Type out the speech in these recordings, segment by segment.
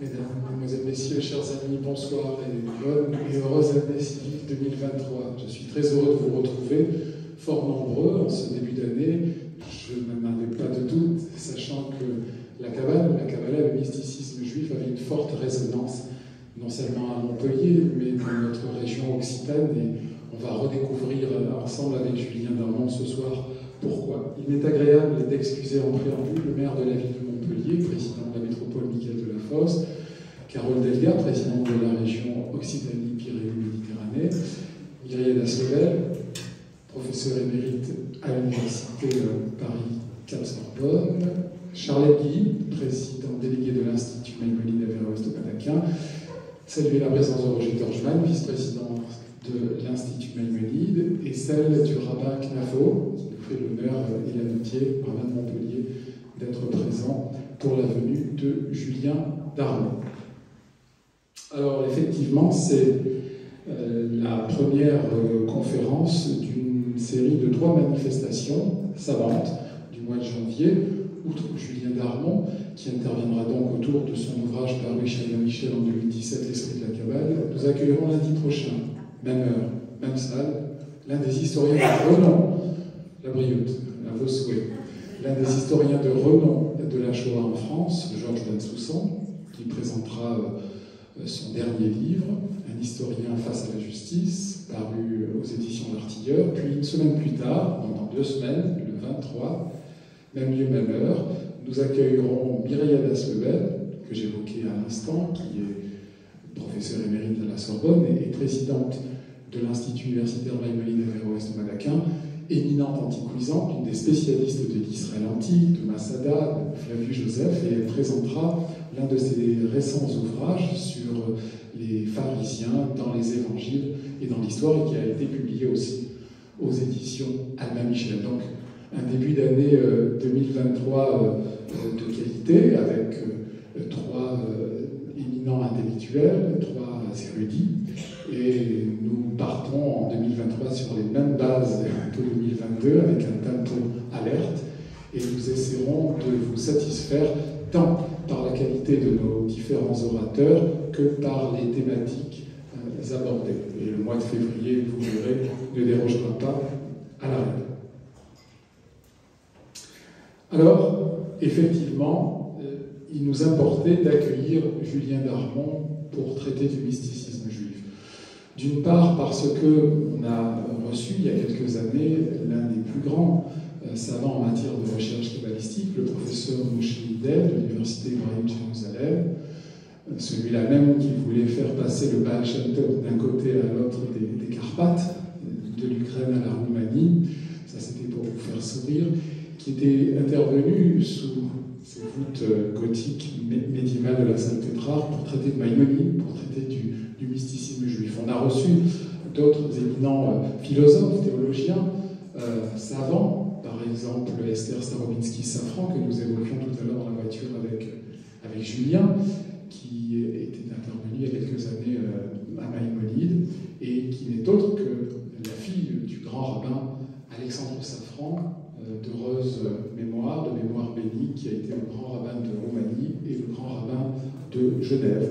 Mesdames, Mesdemoiselles, Messieurs, chers amis, bonsoir et bonne et heureuse année civile 2023. Je suis très heureux de vous retrouver, fort nombreux en ce début d'année. Je n'en avais pas de doute, sachant que la Kabbalah, le mysticisme juif avait une forte résonance, non seulement à Montpellier, mais dans notre région occitane. Et on va redécouvrir ensemble avec Julien Darmon ce soir pourquoi. Il m'est agréable d'excuser en préambule le maire de la ville de Montpellier, président de la métropole Michael Delafosse, Carole Delga, présidente de la région Occitanie-Pyrénées-Méditerranée, Myriel Aslevel, professeur émérite à l'université Paris Cap-Sorbonne, Charlotte Guy, président délégué de l'Institut Maïmonide Averroès-Topadaquin, saluer la présence de Roger Torjman, vice-président de l'Institut Maïmonide, et celle du rabbin Knafo, qui nous fait l'honneur et l'amitié, rabbin de Montpellier, d'être présent pour la venue de Julien Darmon. Alors effectivement, c'est la première conférence d'une série de 3 manifestations savantes du mois de janvier, outre Julien Darmon, qui interviendra donc autour de son ouvrage paru chez Albin Michel en 2017, L'Esprit de la Kabbale. Nous accueillerons lundi prochain, même heure, même salle, l'un des historiens de renom, la Brioute, à vos souhaits, l'un des historiens de renom de la Shoah en France, Georges Bensoussan, qui présentera son dernier livre, Un historien face à la justice, paru aux éditions L'Artilleur. Puis une semaine plus tard, dans 2 semaines, le 23, même lieu, même heure, nous accueillerons Myriel Aslevel, que j'évoquais à l'instant, qui est professeure émérite à la Sorbonne et présidente de l'Institut universitaire Maïmonide Averroès-Topadaquin, éminente antiquisante, une des spécialistes de l'Israël antique, de Masada, de Flavius Joseph, et elle présentera l'un de ses récents ouvrages sur les pharisiens dans les évangiles et dans l'histoire, et qui a été publié aussi aux éditions Albin Michel. Donc, un début d'année 2023 de qualité, avec 3 éminents intellectuels, 3 érudits, et nous partons en 2023 sur les mêmes bases que 2022, avec un tempo alerte, et nous essaierons de vous satisfaire tant par la qualité de nos différents orateurs que par les thématiques abordées. Et le mois de février, vous verrez, ne dérogera pas à la règle. Alors, effectivement, il nous importait d'accueillir Julien Darmon pour traiter du mysticisme juif. D'une part parce qu'on a reçu il y a quelques années l'un des plus grands savants en matière de recherche kabbalistique, le professeur Moshe Hidel de l'université Ibrahim de Jérusalem, celui-là même qui voulait faire passer le Baal Shem Tov d'un côté à l'autre des Carpates, de l'Ukraine à la Roumanie, ça c'était pour vous faire sourire, qui était intervenu sous ces voûtes gothiques médiévales de la Sainte Pétrarque pour traiter de Maïmonide, pour traiter du mysticisme juif. On a reçu d'autres éminents philosophes, théologiens, savants, par exemple Esther Starobinsky-Safran, que nous évoquions tout à l'heure dans la voiture avec Julien, qui était intervenu il y a quelques années à Maïmonide, et qui n'est autre que la fille du grand rabbin Alexandre Safran, d'heureuse mémoire, de mémoire bénie, qui a été le grand rabbin de Roumanie et le grand rabbin de Genève.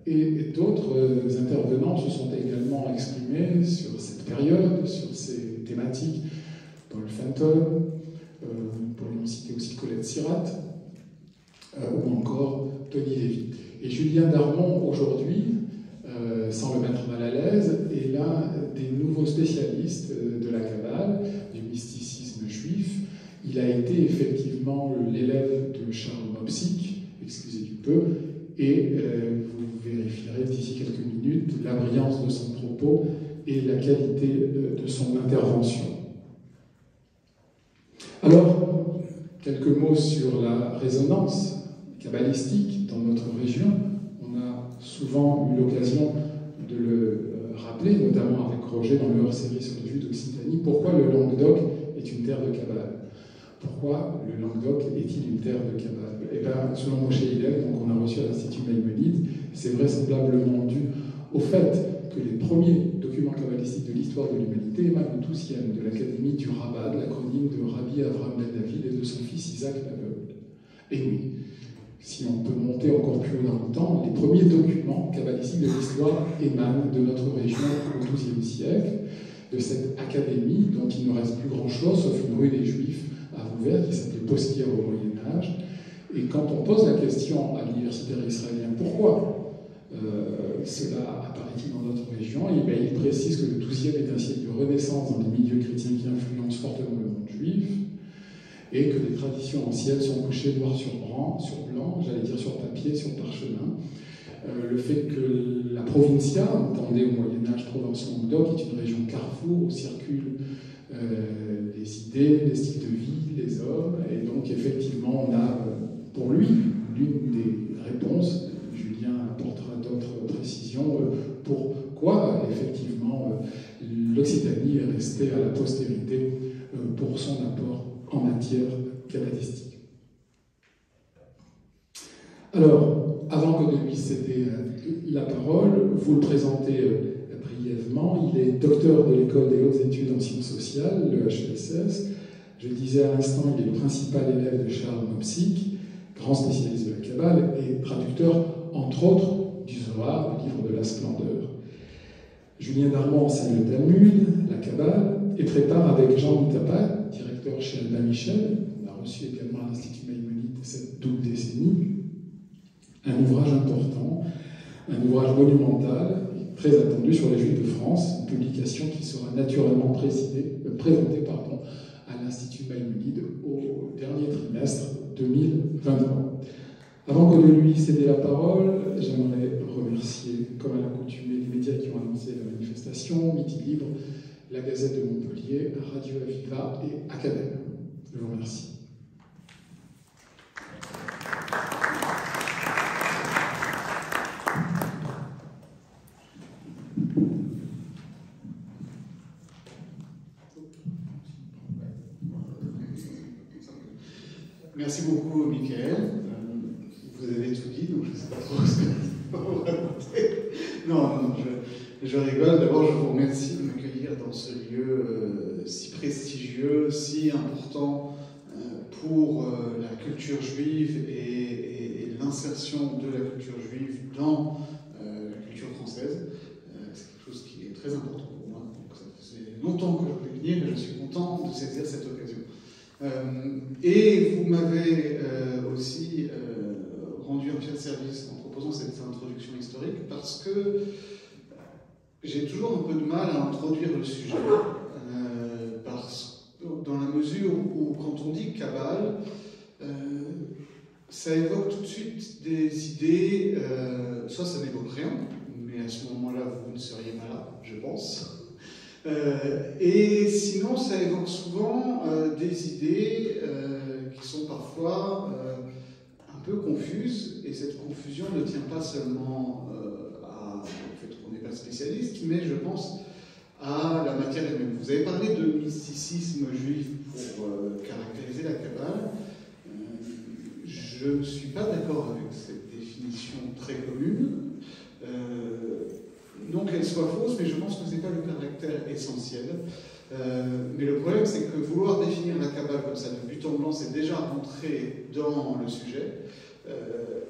Et d'autres intervenants se sont également exprimés sur cette période, sur ces thématiques. Paul Fenton, pour ne citer aussi Colette Sirat, ou encore Tony Lévy. Et Julien Darmon, aujourd'hui, sans le mettre mal à l'aise, est l'un des nouveaux spécialistes de la Kabbale, du mysticisme juif. Il a été effectivement l'élève de Charles Mopsik, excusez du peu, et vous vérifierez d'ici quelques minutes la brillance de son propos et la qualité de son intervention. Alors, quelques mots sur la résonance kabbalistique dans notre région. On a souvent eu l'occasion de le rappeler, notamment avec Roger dans le hors-série sur les Juifs d'Occitanie. Pourquoi le Languedoc est une terre de Kabbale? Pourquoi le Languedoc est-il une terre de Kabbale? Eh bien, selon Moshe Hidel, donc on a reçu à l'Institut Maïmonide, c'est vraisemblablement dû au fait que les premiers documents kabbalistiques de l'histoire de l'humanité émanent de Toussienne, de l'Académie du Rabbad, l'acronyme de Rabbi Avraham Ben David et de son fils Isaac Nabel. Et oui, si on peut monter encore plus haut dans le temps, les premiers documents kabbalistiques de l'histoire émanent de notre région au XIIe siècle, de cette académie dont il ne reste plus grand-chose, sauf une rue des Juifs à Vauvert qui s'appelait Postière au Moyen-Âge. Et quand on pose la question à l'universitaire israélien, pourquoi cela apparaît-il dans notre région, et bien, il précise que le XIIe est un siècle de renaissance dans les milieux chrétiens qui influencent fortement le monde juif, et que les traditions anciennes sont couchées noir sur blanc, j'allais dire sur papier, sur parchemin. Le fait que la provincia, entendez au Moyen-Âge Provence-Languedoc, est une région carrefour où circulent les idées, les styles de vie, les hommes, et donc effectivement on a pour lui l'une des réponses. Julien apportera d'autres précisions. Pourquoi, effectivement, l'Occitanie est restée à la postérité pour son apport en matière kabbalistique. Alors, avant que de lui céder la parole, vous le présentez brièvement. Il est docteur de l'École des hautes études en sciences sociales, le HESS. Je disais à l'instant, il est le principal élève de Charles Mopsik, grand spécialiste de la Kabbale et traducteur, entre autres, du Zohar, le livre de la splendeur. Julien Darmon enseigne le Talmud, la Kabbale, et prépare avec Jean Moutapat, directeur chez Albin Michel, on a reçu également à l'Institut Maïmonide cette double décennie, un ouvrage important, un ouvrage monumental, très attendu sur les Juifs de France, une publication qui sera naturellement présentée à l'Institut Maïmonide au dernier trimestre 2023. Avant que de lui céder la parole, j'aimerais remercier, comme à l'accoutumée, les médias qui ont annoncé la manifestation, Midi Libre, la Gazette de Montpellier, Radio Aviva et Academ. Je vous remercie. Merci beaucoup, Michael. Vous avez tout dit, donc je ne sais pas trop ce que vous raconter. Non, je rigole. D'abord, je vous remercie de m'accueillir dans ce lieu si prestigieux, si important pour la culture juive et l'insertion de la culture juive dans la culture française. C'est quelque chose qui est très important pour moi. Donc, ça faisait longtemps que je voulais venir et je suis content de saisir cette occasion. Et vous m'avez aussi rendu un fier service en proposant cette introduction historique parce que j'ai toujours un peu de mal à introduire le sujet dans la mesure où quand on dit Kabbale, ça évoque tout de suite des idées, soit ça n'évoque rien, mais à ce moment-là vous ne seriez pas là, je pense. Et sinon, ça évoque souvent des idées qui sont parfois un peu confuses, et cette confusion ne tient pas seulement au fait qu'on n'est pas spécialiste, mais je pense à la matière elle-même. Vous avez parlé de mysticisme juif pour caractériser la Kabbale. Je ne suis pas d'accord avec cette définition très commune. Non qu'elle soit fausse, mais je pense que ce n'est pas le caractère essentiel. Mais le problème, c'est que vouloir définir la Kabbale comme ça de but en blanc, c'est déjà rentrer dans le sujet,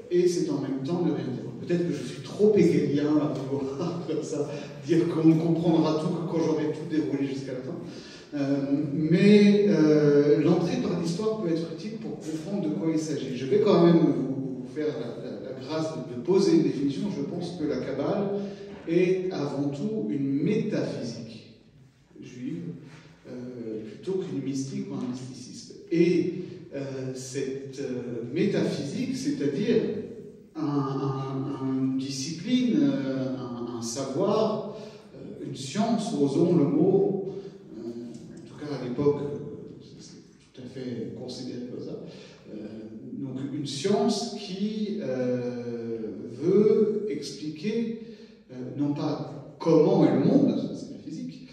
et c'est en même temps ne rien dire. Peut-être que je suis trop hegelien à vouloir comme ça dire qu'on comprendra tout que quand j'aurai tout déroulé jusqu'à la fin. Mais l'entrée par l'histoire peut être utile pour comprendre de quoi il s'agit. Je vais quand même vous faire la grâce de poser une définition. Je pense que la Kabbale est avant tout une métaphysique juive, plutôt qu'une mystique ou un mysticisme. Et cette métaphysique, c'est-à-dire une discipline, un savoir, une science, osons le mot, en tout cas à l'époque, c'est tout à fait considéré comme ça, donc une science qui veut expliquer non pas comment est le monde, c'est la physique,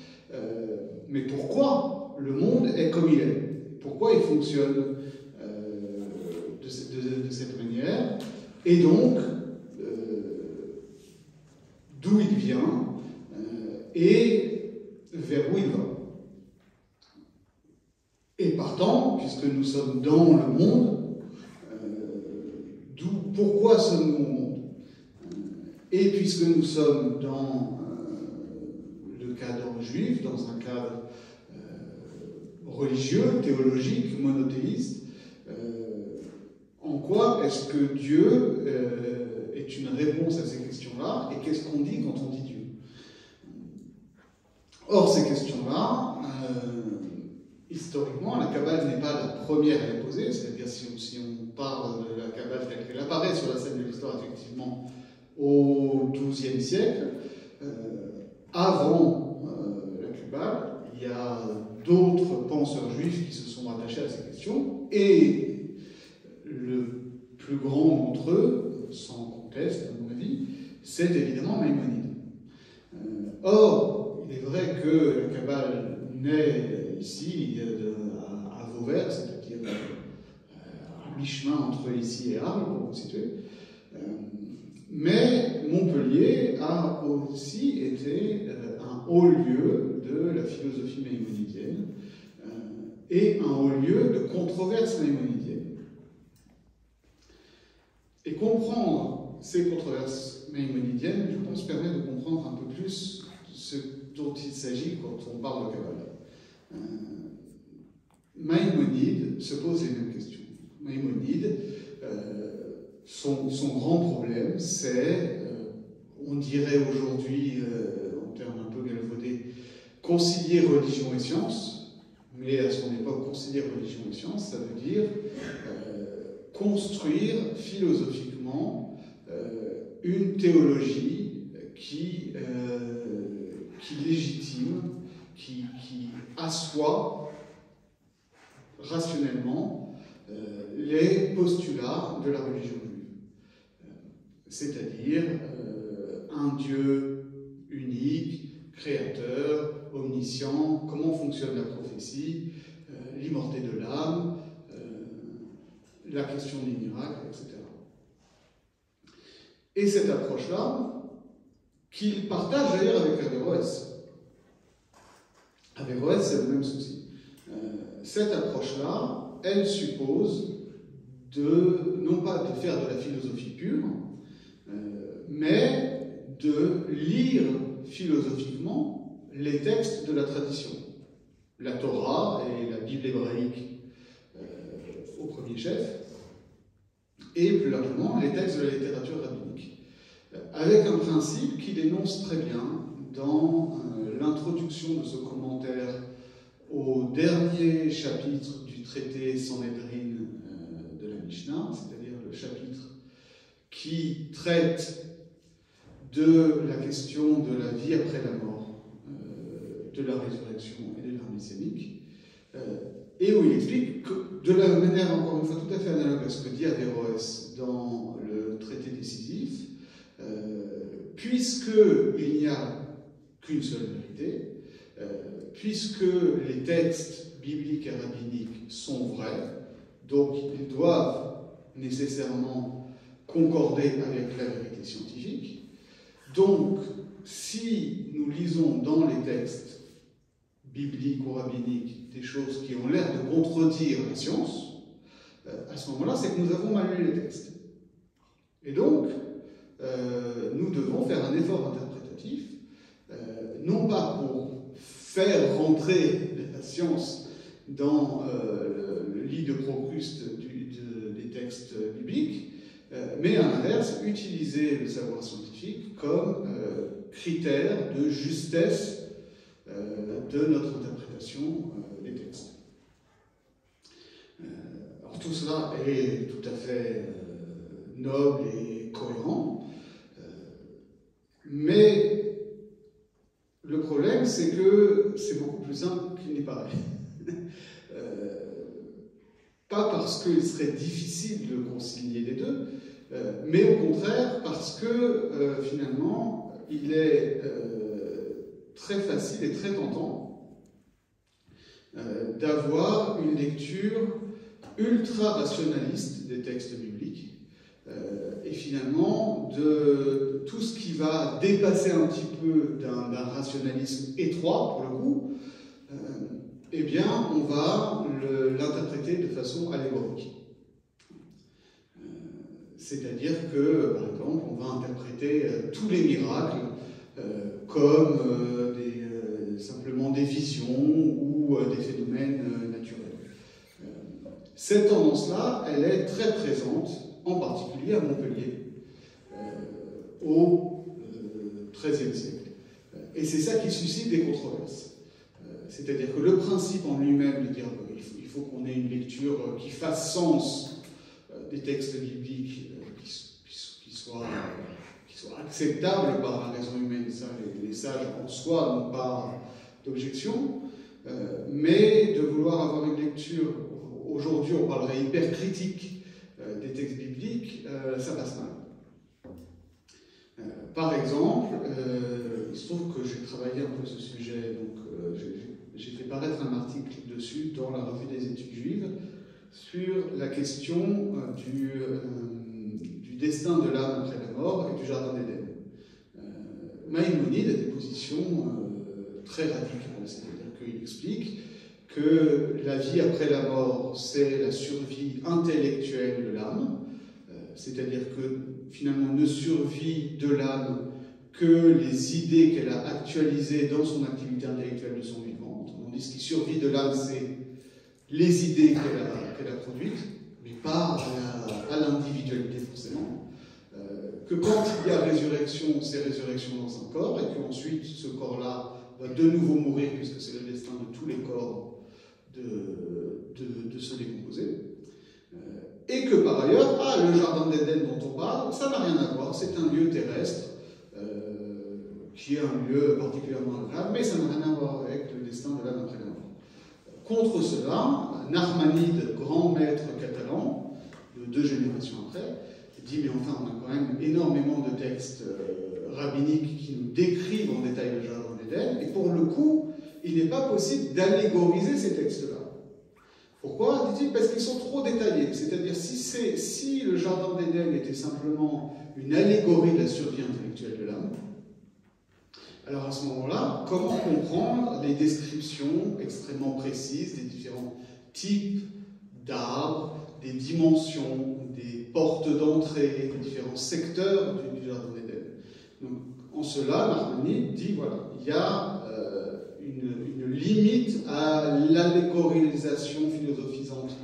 mais pourquoi le monde est comme il est, pourquoi il fonctionne de cette manière, et donc d'où il vient et vers où il va. Et partant, puisque nous sommes dans le monde, d'où pourquoi sommes-nous au monde? Et puisque nous sommes dans le cadre juif, dans un cadre religieux, théologique, monothéiste, en quoi est-ce que Dieu est une réponse à ces questions-là, et qu'est-ce qu'on dit quand on dit Dieu? Or, ces questions-là, historiquement, la Kabbale n'est pas la première à les poser, c'est-à-dire si on parle de la Kabbale telle qu'elle apparaît sur la scène de l'histoire, effectivement, au XIIe siècle, avant la Kabbale, il y a d'autres penseurs juifs qui se sont rattachés à ces questions, et le plus grand d'entre eux, sans conteste à mon avis, c'est évidemment Maïmonide. Or, il est vrai que la Kabbale naît ici, à Vauvert, c'est-à-dire à mi-chemin entre ici et Arles, pour vous situer. Mais Montpellier a aussi été un haut lieu de la philosophie maïmonidienne et un haut lieu de controverses maïmonidiennes. Et comprendre ces controverses maïmonidiennes, je pense, permet de comprendre un peu plus ce dont il s'agit quand on parle de Kabbale. Maïmonide se pose les mêmes questions. Maïmonide, son grand problème, c'est, on dirait aujourd'hui, en termes un peu galvaudés, concilier religion et science, mais à son époque, concilier religion et science, ça veut dire construire philosophiquement une théologie qui légitime, qui assoit rationnellement les postulats de la religion juive. C'est-à-dire un Dieu unique, créateur, omniscient, comment fonctionne la prophétie, l'immorté de l'âme, la question des miracles, etc. Et cette approche-là, qu'il partage d'ailleurs avec Averroès. Averroès, c'est le même souci. Cette approche-là, elle suppose non pas de faire de la philosophie pure, mais de lire philosophiquement les textes de la tradition. La Torah et la Bible hébraïque au premier chef, et plus largement les textes de la littérature rabbinique, avec un principe qu'il énonce très bien dans l'introduction de ce commentaire au dernier chapitre du traité Sanhedrin de la Mishnah, c'est-à-dire le chapitre qui traite de la question de la vie après la mort, de la résurrection et de l'ère messianique, et où il explique que, de la manière, encore une fois, tout à fait analogue à ce que dit Averroès dans le traité décisif, puisqu'il n'y a qu'une seule vérité, puisque les textes bibliques et rabbiniques sont vrais, donc ils doivent nécessairement concorder avec la vérité scientifique. Donc, si nous lisons dans les textes bibliques ou rabbiniques des choses qui ont l'air de contredire la science, à ce moment-là, c'est que nous avons mal lu les textes. Et donc, nous devons faire un effort interprétatif, non pas pour faire rentrer la science dans le lit de Procruste des textes bibliques, mais à l'inverse, utiliser le savoir scientifique comme critère de justesse de notre interprétation des textes. Alors tout cela est tout à fait noble et cohérent, mais le problème, c'est que c'est beaucoup plus simple qu'il n'y paraît. Pas parce qu'il serait difficile de concilier les deux, mais au contraire parce que finalement, il est très facile et très tentant d'avoir une lecture ultra-rationaliste des textes bibliques, et finalement de tout ce qui va dépasser un petit peu d'un rationalisme étroit, pour le coup, eh bien, on va l'interpréter de façon allégorique. C'est-à-dire que, par exemple, on va interpréter tous les miracles comme simplement des visions ou des phénomènes naturels. Cette tendance-là, elle est très présente, en particulier à Montpellier, au XIIIe siècle. Et c'est ça qui suscite des controverses. C'est-à-dire que le principe en lui-même de dire qu'il faut qu'on ait une lecture qui fasse sens des textes bibliques, qui soient acceptables par la raison humaine, ça, les sages en soi n'ont pas d'objection, mais de vouloir avoir une lecture, aujourd'hui on parlerait hyper critique des textes bibliques, ça passe mal. Par exemple, il se trouve que j'ai travaillé un peu ce sujet, donc j'ai fait paraître un article dessus dans la revue des études juives sur la question du destin de l'âme après la mort et du jardin d'Éden. Maïmonide a des positions très radicales, c'est-à-dire qu'il explique que la vie après la mort, c'est la survie intellectuelle de l'âme, c'est-à-dire que finalement ne survit de l'âme que les idées qu'elle a actualisées dans son activité intellectuelle de son vivant. Autrement dit, ce qui survit de l'âme, c'est les idées qu'elle a produites, mais pas à l'individualité forcément. Que quand il y a résurrection, c'est résurrection dans un corps, et qu'ensuite ce corps-là va de nouveau mourir, puisque c'est le destin de tous les corps de se décomposer. Et que par ailleurs, le jardin d'Éden dont on parle, ça n'a rien à voir, c'est un lieu terrestre, qui est un lieu particulièrement agréable, mais ça n'a rien à voir avec le destin de l'âme après la mort. Contre cela, Narmanide, grand maître catalan, de 2 générations après, dit mais enfin on a quand même énormément de textes rabbiniques qui nous décrivent en détail le jardin d'Éden, et pour le coup, il n'est pas possible d'allégoriser ces textes-là. Pourquoi? Dit-il, parce qu'ils sont trop détaillés. C'est-à-dire, si le jardin d'Éden était simplement une allégorie de la survie intellectuelle de l'âme, alors à ce moment-là, comment comprendre les descriptions extrêmement précises des différents types d'arbres, des dimensions, des portes d'entrée, des différents secteurs du jardin d'Éden? Donc, en cela, Narmanide dit, voilà, il y a une limite à l'allégorisation philosophisante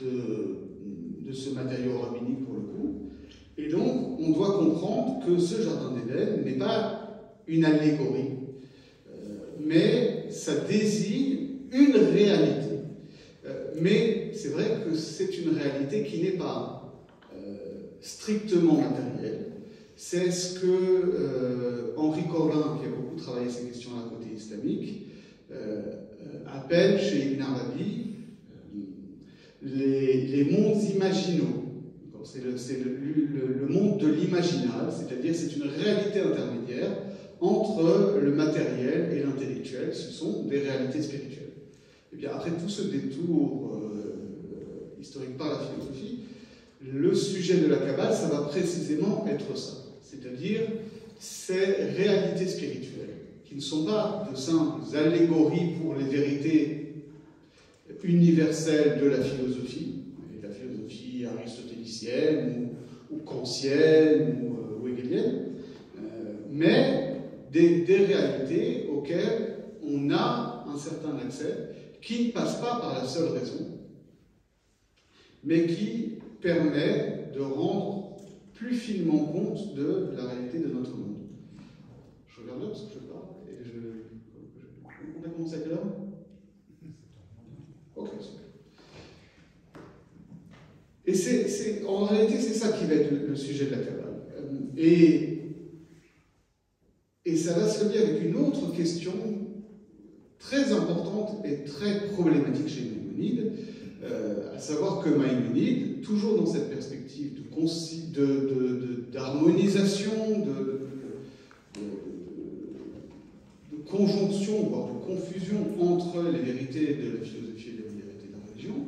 de ce matériau rabbinique pour le coup. Et donc, on doit comprendre que ce jardin d'Éden n'est pas une allégorie, mais ça désigne une réalité. Mais c'est vrai que c'est une réalité qui n'est pas strictement matérielle. C'est ce que Henri Collin, qui a beaucoup travaillé ces questions-là côté islamique, appelle chez Ibn Arabi les mondes imaginaux. C'est le monde de l'imaginal, c'est-à-dire c'est une réalité intermédiaire entre le matériel et l'intellectuel. Ce sont des réalités spirituelles. Et bien après tout ce détour historique par la philosophie, le sujet de la Kabbale, ça va précisément être ça. C'est-à-dire ces réalités spirituelles, qui ne sont pas de simples allégories pour les vérités universelles de la philosophie, la philosophie aristotélicienne ou kantienne ou hegelienne, mais des réalités auxquelles on a un certain accès, qui ne passent pas par la seule raison, mais qui permet de rendre plus finement compte de la réalité de notre monde. Je regarde là parce que je parle et on a commencé à quelle heure? Ok, super. Et en réalité, c'est ça qui va être le sujet de la Kabbale. Et ça va se lier avec une autre question très importante et très problématique chez Maïmonide, à savoir que Maïmonide, toujours dans cette perspective d'harmonisation, de conjonction, voire de confusion entre les vérités de la philosophie et les vérités de la religion,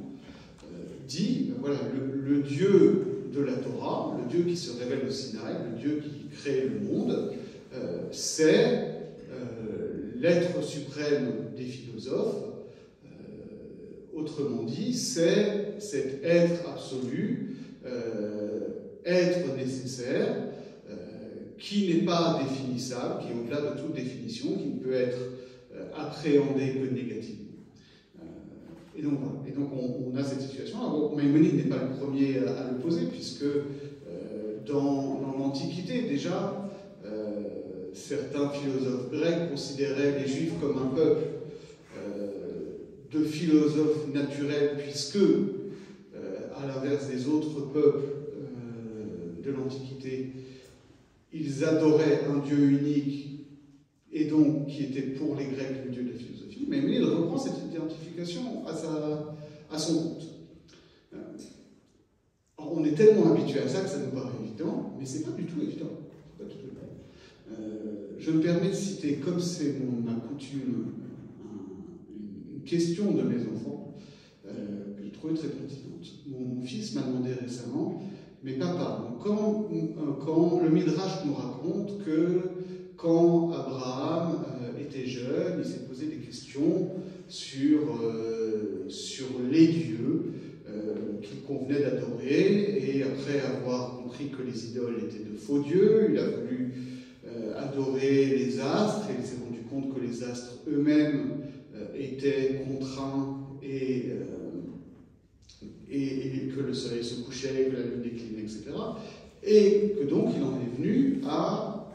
dit, voilà, le Dieu de la Torah, le Dieu qui se révèle au Sinaï, le Dieu qui crée le monde, c'est l'être suprême des philosophes. Autrement dit, c'est cet être absolu être nécessaire, qui n'est pas définissable, qui est au-delà de toute définition, qui ne peut être appréhendé que négativement. Et donc, voilà. Et donc on a cette situation. Alors, Maïmonide n'est pas le premier à le poser, puisque dans l'Antiquité, déjà, certains philosophes grecs considéraient les Juifs comme un peuple de philosophes naturels, puisque, à l'inverse des autres peuples de l'Antiquité, ils adoraient un Dieu unique, et donc qui était pour les Grecs le Dieu de la philosophie. Mais il reprend cette identification à son compte. Alors, on est tellement habitué à ça que ça nous paraît évident, mais c'est pas du tout évident. Pas du tout. Je me permets de citer, comme c'est ma coutume, une question de mes enfants que j'ai trouvée très pertinente. Mon fils m'a demandé récemment, mais papa, quand le Midrash nous raconte que quand Abraham était jeune, il s'est posé des questions sur les dieux qu'il convenait d'adorer, et après avoir compris que les idoles étaient de faux dieux, il a voulu adorer les astres, et il s'est rendu compte que les astres eux-mêmes étaient contraints et que le soleil se couchait, que la lune déclinait, etc. Et que donc il en est venu à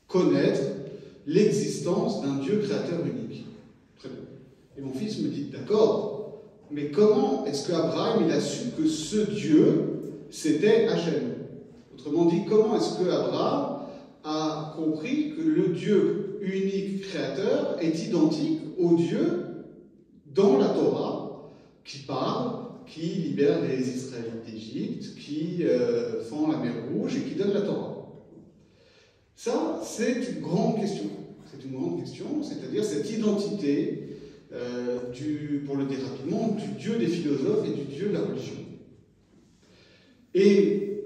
connaître l'existence d'un Dieu créateur unique. Très bien. Et mon fils me dit, d'accord, mais comment est-ce qu'Abraham il a su que ce Dieu, c'était Hachem? Autrement dit, comment est-ce qu'Abraham a compris que le Dieu unique créateur est identique au Dieu dans la Torah qui parle, qui libère les Israélites d'Égypte, qui fend la mer Rouge et qui donne la Torah? Ça, c'est une grande question. C'est une grande question, c'est-à-dire cette identité, pour le dire rapidement, du Dieu des philosophes et du Dieu de la religion. Et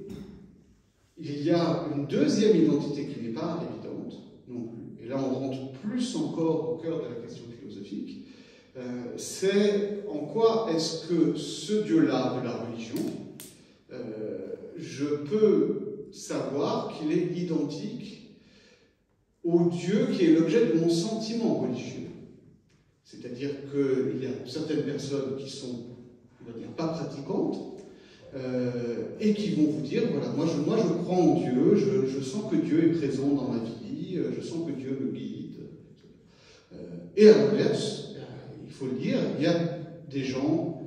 il y a une deuxième identité qui n'est pas évidente non plus. Et là, on rentre plus encore au cœur de la question philosophique. C'est en quoi est-ce que ce Dieu-là de la religion, je peux savoir qu'il est identique au Dieu qui est l'objet de mon sentiment religieux. C'est-à-dire qu'il y a certaines personnes qui sont, on va dire, pas pratiquantes, et qui vont vous dire, voilà, moi je crois en Dieu, je sens que Dieu est présent dans ma vie, je sens que Dieu me guide. Et à l'inverse, il faut le dire, il y a des gens,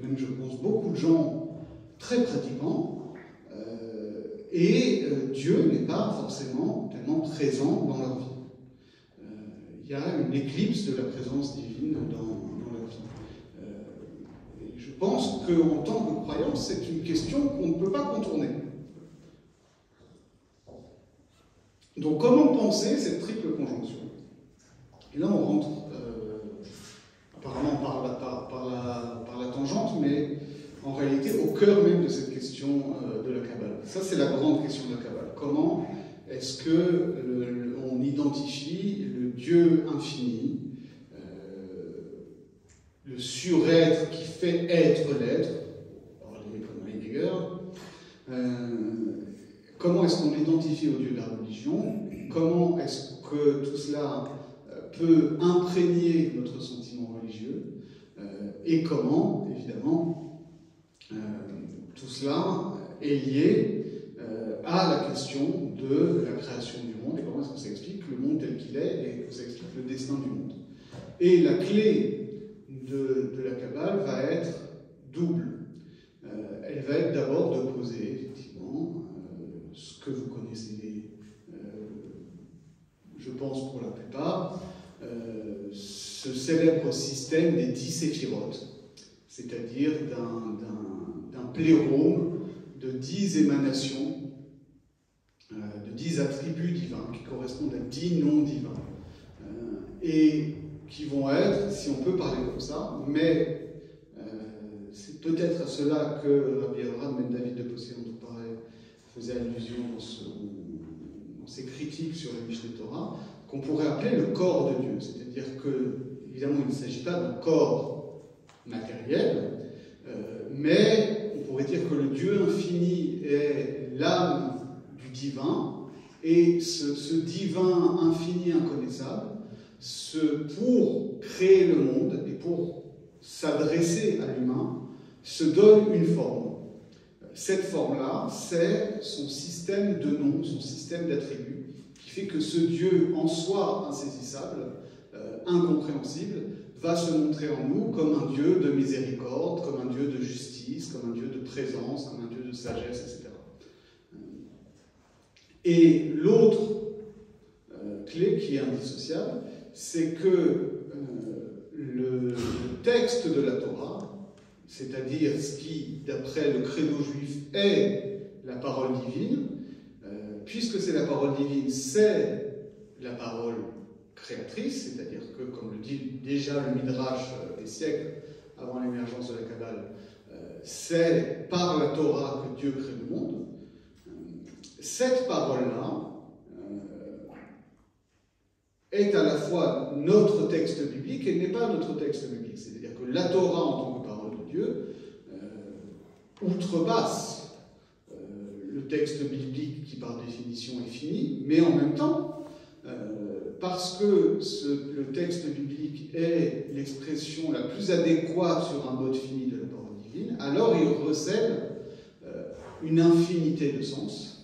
même je pense beaucoup de gens très pratiquants, et Dieu n'est pas forcément tellement présent dans leur vie. Il y a une éclipse de la présence divine dans leur vie. Et je pense qu'en tant que croyant, c'est une question qu'on ne peut pas contourner. Donc comment penser cette triple conjonction? Et là on rentre apparemment par la tangente, mais en réalité au cœur même de cette question de la Kabbale. Ça, c'est la grande question de la Kabbale. Comment est-ce qu'on identifie le Dieu infini, le surêtre qui fait être l'être, parler comme Heidegger, comment est-ce qu'on l'identifie au Dieu de la religion? Comment est-ce que tout cela peut imprégner notre sentiment religieux? Et comment, évidemment, tout cela est lié à la question de la création du monde, et comment est-ce que ça explique le monde tel qu'il est, et que ça explique le destin du monde. Et la clé de la Kabbale va être double. Elle va être d'abord de poser, effectivement, ce que vous connaissez, je pense pour la plupart, ce célèbre système des 10 séphirotes, c'est-à-dire d'un plérome de 10 émanations, de 10 attributs divins qui correspondent à 10 noms divins, et qui vont être, si on peut parler comme ça, mais c'est peut-être à cela que Rabbi Avraham Ben David de Posséon faisait allusion dans ses critiques sur la Mishneh Torah, qu'on pourrait appeler le corps de Dieu. C'est-à-dire que, évidemment, il ne s'agit pas d'un corps matériel, mais on pourrait dire que le Dieu infini est l'âme du divin, et ce divin infini inconnaissable, pour créer le monde et pour s'adresser à l'humain, se donne une forme. Cette forme-là, c'est son système de noms, son système d'attributs, qui fait que ce Dieu, en soi insaisissable, incompréhensible, va se montrer en nous comme un Dieu de miséricorde, comme un Dieu de justice, comme un Dieu de présence, comme un Dieu de sagesse, etc. Et l'autre clé qui est indissociable, c'est que le texte de la Torah, c'est-à-dire ce qui, d'après le credo juif, est la parole divine, puisque c'est la parole divine, c'est la parole créatrice, c'est-à-dire que, comme le dit déjà le Midrash des siècles avant l'émergence de la Kabbale, c'est par la Torah que Dieu crée le monde. Cette parole-là est à la fois notre texte biblique et n'est pas notre texte biblique. C'est-à-dire que la Torah, en tant que parole de Dieu, outrepasse le texte biblique qui, par définition, est fini, mais en même temps, parce que le texte biblique est l'expression la plus adéquate sur un mode fini de la parole divine, alors il recèle une infinité de sens.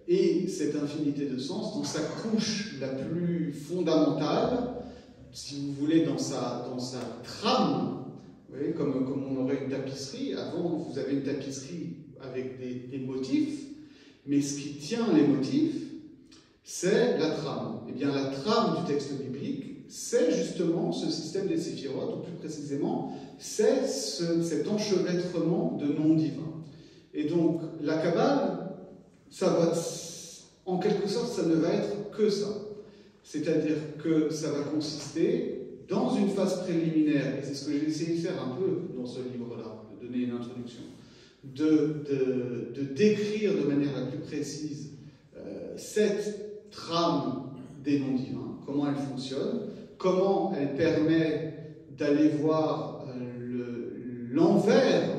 Et cette infinité de sens, dans sa couche la plus fondamentale, si vous voulez, dans sa trame, vous voyez, comme on aurait une tapisserie. Avant, vous avez une tapisserie avec des motifs, mais ce qui tient les motifs, c'est la trame. Et bien, la trame du texte biblique, c'est justement ce système des séphirotes, ou plus précisément, c'est cet enchevêtrement de noms divins. Et donc, la Kabbale, ça va, en quelque sorte, ça ne va être que ça. C'est-à-dire que ça va consister, dans une phase préliminaire, et c'est ce que j'ai essayé de faire un peu dans ce livre-là, de donner une introduction, de décrire de manière la plus précise cette trame des noms divins, comment elle fonctionne, comment elle permet d'aller voir l'envers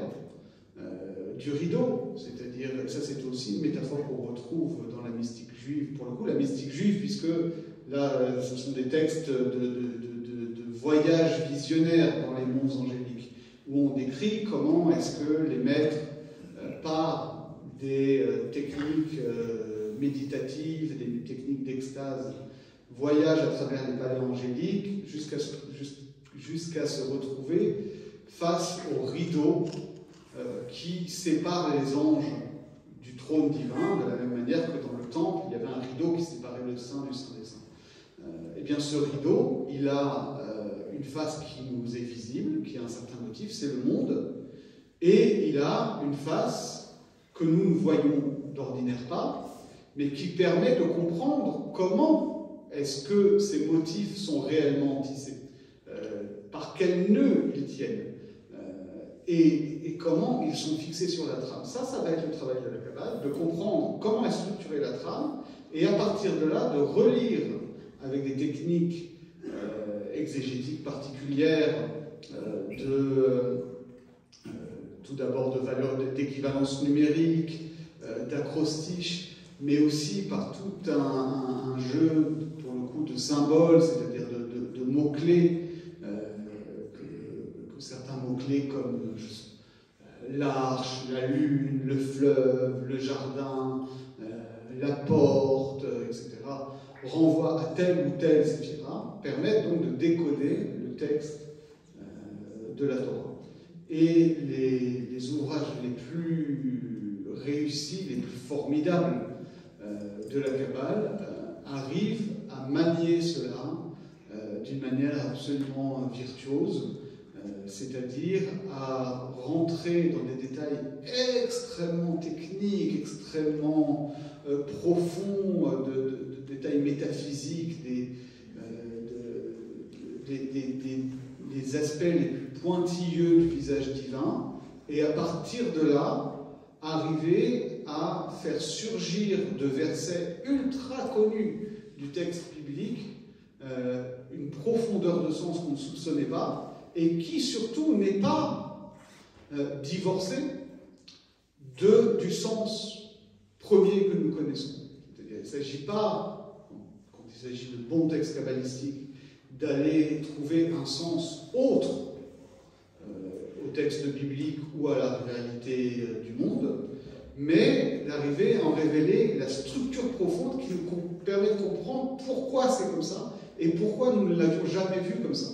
du rideau, c'est-à-dire, ça c'est aussi une métaphore qu'on retrouve dans la mystique juive, pour le coup, la mystique juive, puisque là, ce sont des textes de voyage visionnaire dans les mondes angéliques, où on décrit comment est-ce que les maîtres, par des techniques méditatives, des techniques d'extase, voyagent à travers les palais angéliques jusqu'à se retrouver face au rideau qui sépare les anges du trône divin, de la même manière que dans le temple, il y avait un rideau qui séparait le saint du saint des saints. Eh bien, ce rideau, il a une face qui nous est visible, qui a un certain motif, c'est le monde, et il a une face que nous ne voyons d'ordinaire pas, mais qui permet de comprendre comment est-ce que ces motifs sont réellement tissés, par quel nœud ils tiennent, et comment ils sont fixés sur la trame. Ça va être le travail de la Kabbale, de comprendre comment est structurée la trame, et à partir de là, de relire avec des techniques exégétiques particulières, tout d'abord de valeurs d'équivalence numérique, d'acrostiche, mais aussi par tout un jeu, pour le coup, de symboles, c'est-à-dire de mots-clés, que certains mots-clés comme l'arche, la lune, le fleuve, le jardin, la porte, etc., renvoient à tel ou tel séphira, permettent donc de décoder le texte de la Torah. Et les ouvrages les plus réussis, les plus formidables de la Kabbale arrivent à manier cela d'une manière absolument virtuose, c'est-à-dire à rentrer dans des détails extrêmement techniques, extrêmement profonds, de détails métaphysiques, des aspects les plus pointilleux du visage divin, et à partir de là, arriver à faire surgir de versets ultra connus du texte biblique une profondeur de sens qu'on ne soupçonnait pas, et qui surtout n'est pas divorcée du sens premier que nous connaissons. C'est-à-dire, il ne s'agit pas, quand il s'agit de bons textes kabbalistiques, d'aller trouver un sens autre au texte biblique ou à la réalité du monde, mais d'arriver à en révéler la structure profonde qui nous permet de comprendre pourquoi c'est comme ça et pourquoi nous ne l'avions jamais vu comme ça.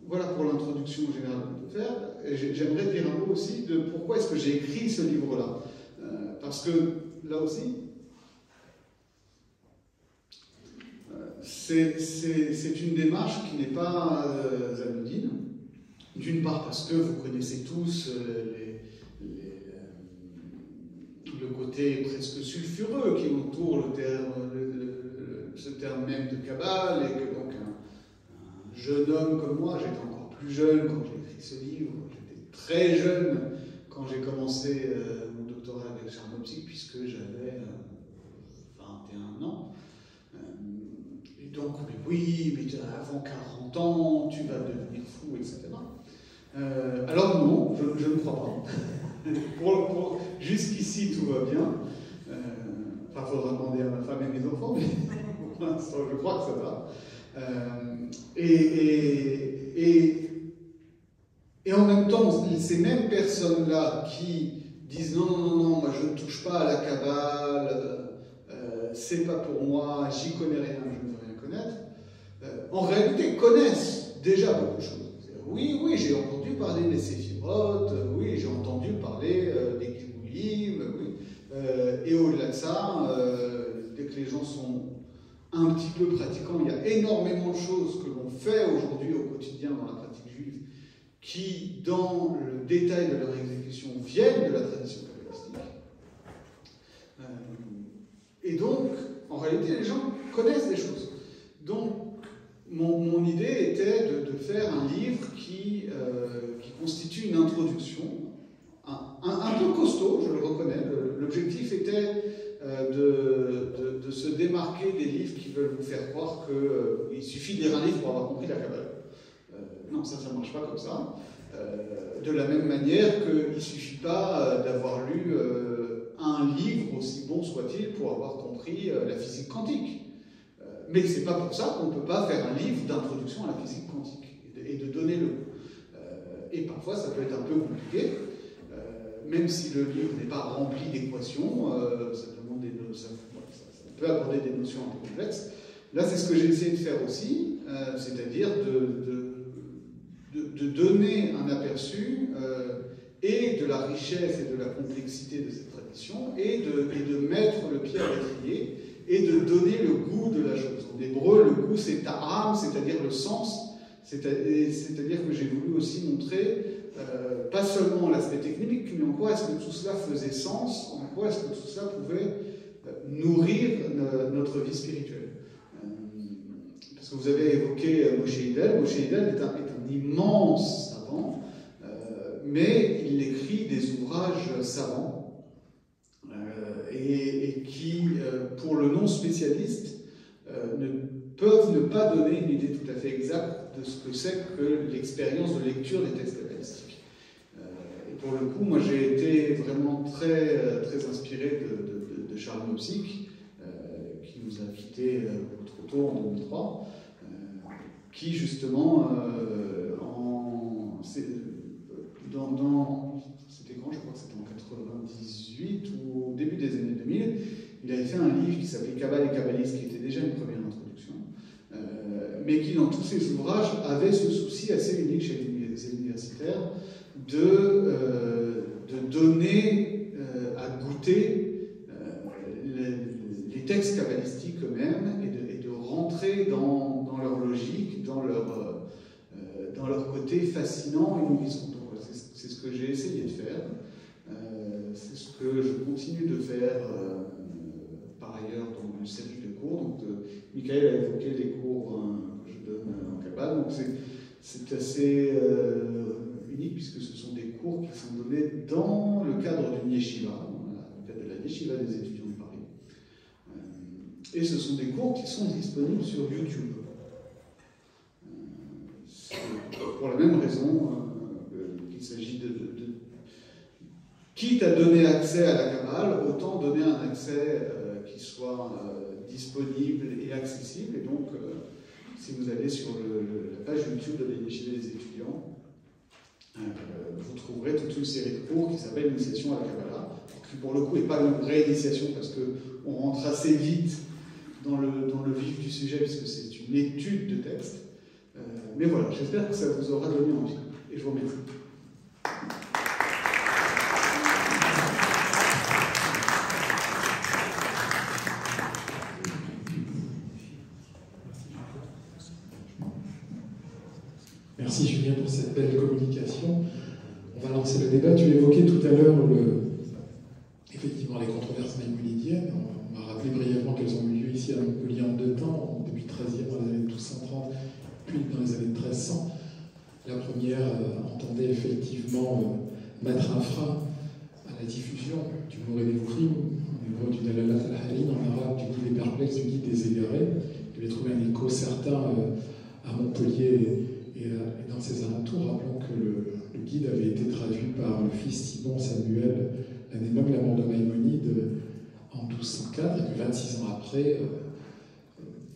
Voilà pour l'introduction générale qu'on peut faire. Et j'aimerais dire un mot aussi de pourquoi est-ce que j'ai écrit ce livre-là. Parce que, là aussi, c'est une démarche qui n'est pas anodine. D'une part parce que vous connaissez tous le côté presque sulfureux qui entoure ce terme même de Kabbale, et que donc un jeune homme comme moi, j'étais encore plus jeune quand j'ai écrit ce livre, j'étais très jeune quand j'ai commencé mon doctorat avec Charnopsych, puisque j'avais 21 ans. Et donc, mais oui, mais avant 40 ans, tu vas devenir fou, etc. Alors non, je ne crois pas. Jusqu'ici, tout va bien. Enfin, il faudra demander à ma femme et mes enfants, mais pour l'instant, je crois que ça va. Et en même temps, ces mêmes personnes-là qui disent non, moi je ne touche pas à la Kabbale, c'est pas pour moi, j'y connais rien, je ne veux rien connaître, en réalité connaissent déjà beaucoup de choses. Oui, j'ai entendu parler des séphirotes, oui, j'ai entendu parler des Gilgulim, oui. Et au-delà de ça, dès que les gens sont un petit peu pratiquants, il y a énormément de choses que l'on fait aujourd'hui au quotidien dans la pratique juive qui, dans le détail de leur exécution, viennent de la tradition kabbalistique. Et donc, en réalité, les gens connaissent des choses. Donc, mon idée était de faire un livre qui constitue une introduction, un peu costaud, je le reconnais. L'objectif était de se démarquer des livres qui veulent vous faire croire qu'il suffit de lire un livre pour avoir compris la Kabbale. Non, ça ne marche pas comme ça. De la même manière qu'il ne suffit pas d'avoir lu un livre, aussi bon soit-il, pour avoir compris la physique quantique. Mais ce n'est pas pour ça qu'on ne peut pas faire un livre d'introduction à la physique quantique et de donner le goût. Et parfois, ça peut être un peu compliqué, même si le livre n'est pas rempli d'équations, ça peut aborder des notions un peu complexes. Là, c'est ce que j'ai essayé de faire aussi, c'est-à-dire de donner un aperçu et de la richesse et de la complexité de cette tradition, et de mettre le pied à l'étrier, et de donner le goût de la chose. En hébreu, le goût, c'est ta'am, c'est-à-dire le sens, c'est-à-dire que j'ai voulu aussi montrer pas seulement l'aspect technique, mais en quoi est-ce que tout cela faisait sens, en quoi est-ce que tout cela pouvait nourrir notre vie spirituelle. Parce que vous avez évoqué Moshe Hillel. Moshe Hillel est un immense savant, mais il écrit des ouvrages savants, et qui, pour le non-spécialiste, ne peuvent ne pas donner une idée tout à fait exacte de ce que c'est que l'expérience de lecture des textes kabbalistiques. Et pour le coup, moi j'ai été vraiment très inspiré de Charles Nopsik, qui nous a quittés trop tôt en 2003, qui justement, c'était quand, je crois que c'était en 98 ou au début des années 2000, il avait fait un livre qui s'appelait Kabbale et Kabbaliste, qui était déjà une première introduction, mais qui, dans tous ses ouvrages, avait ce souci assez unique chez les universitaires de donner à goûter les textes kabbalistiques eux-mêmes et de rentrer dans leur logique, dans leur côté fascinant et nourrissant. C'est ce que j'ai essayé de faire. C'est ce que je continue de faire par ailleurs dans une série de cours. Donc, Michael a évoqué les cours que je donne en Kabbale. Donc c'est assez unique puisque ce sont des cours qui sont donnés dans le cadre d'une yeshiva, dans le cadre de la yeshiva des étudiants de Paris. Et ce sont des cours qui sont disponibles sur YouTube. Pour la même raison il s'agit quitte à donner accès à la Kabbale, autant donner un accès qui soit disponible et accessible. Et donc, si vous allez sur la page YouTube de l'Yeshiva des étudiants, vous trouverez toute une série de cours qui s'appelle Initiation à la Kabbalah, qui pour le coup n'est pas une vraie initiation parce qu'on rentre assez vite dans le vif du sujet puisque c'est une étude de texte. Mais voilà, j'espère que ça vous aura donné envie. Et je vous remercie. Merci Julien pour cette belle communication. On va lancer le débat. Tu évoquais tout à l'heure effectivement les controverses maïmonidiennes. On m'a rappelé brièvement qu'elles ont eu lieu ici à Montpellier en 2 temps, au début 13e, dans les années 1230, puis dans les années 1300. La première entendait effectivement mettre un frein à la diffusion du Moré Nevuchim, en hébreu du Dalalat al-Halin, en arabe du guide des perplexes, du guide des égarés. Il avait trouvé un écho certain à Montpellier et dans ses alentours. Rappelons que le guide avait été traduit par le fils Simon Samuel l'année même la mort de Maïmonide en 1204, et que 26 ans après,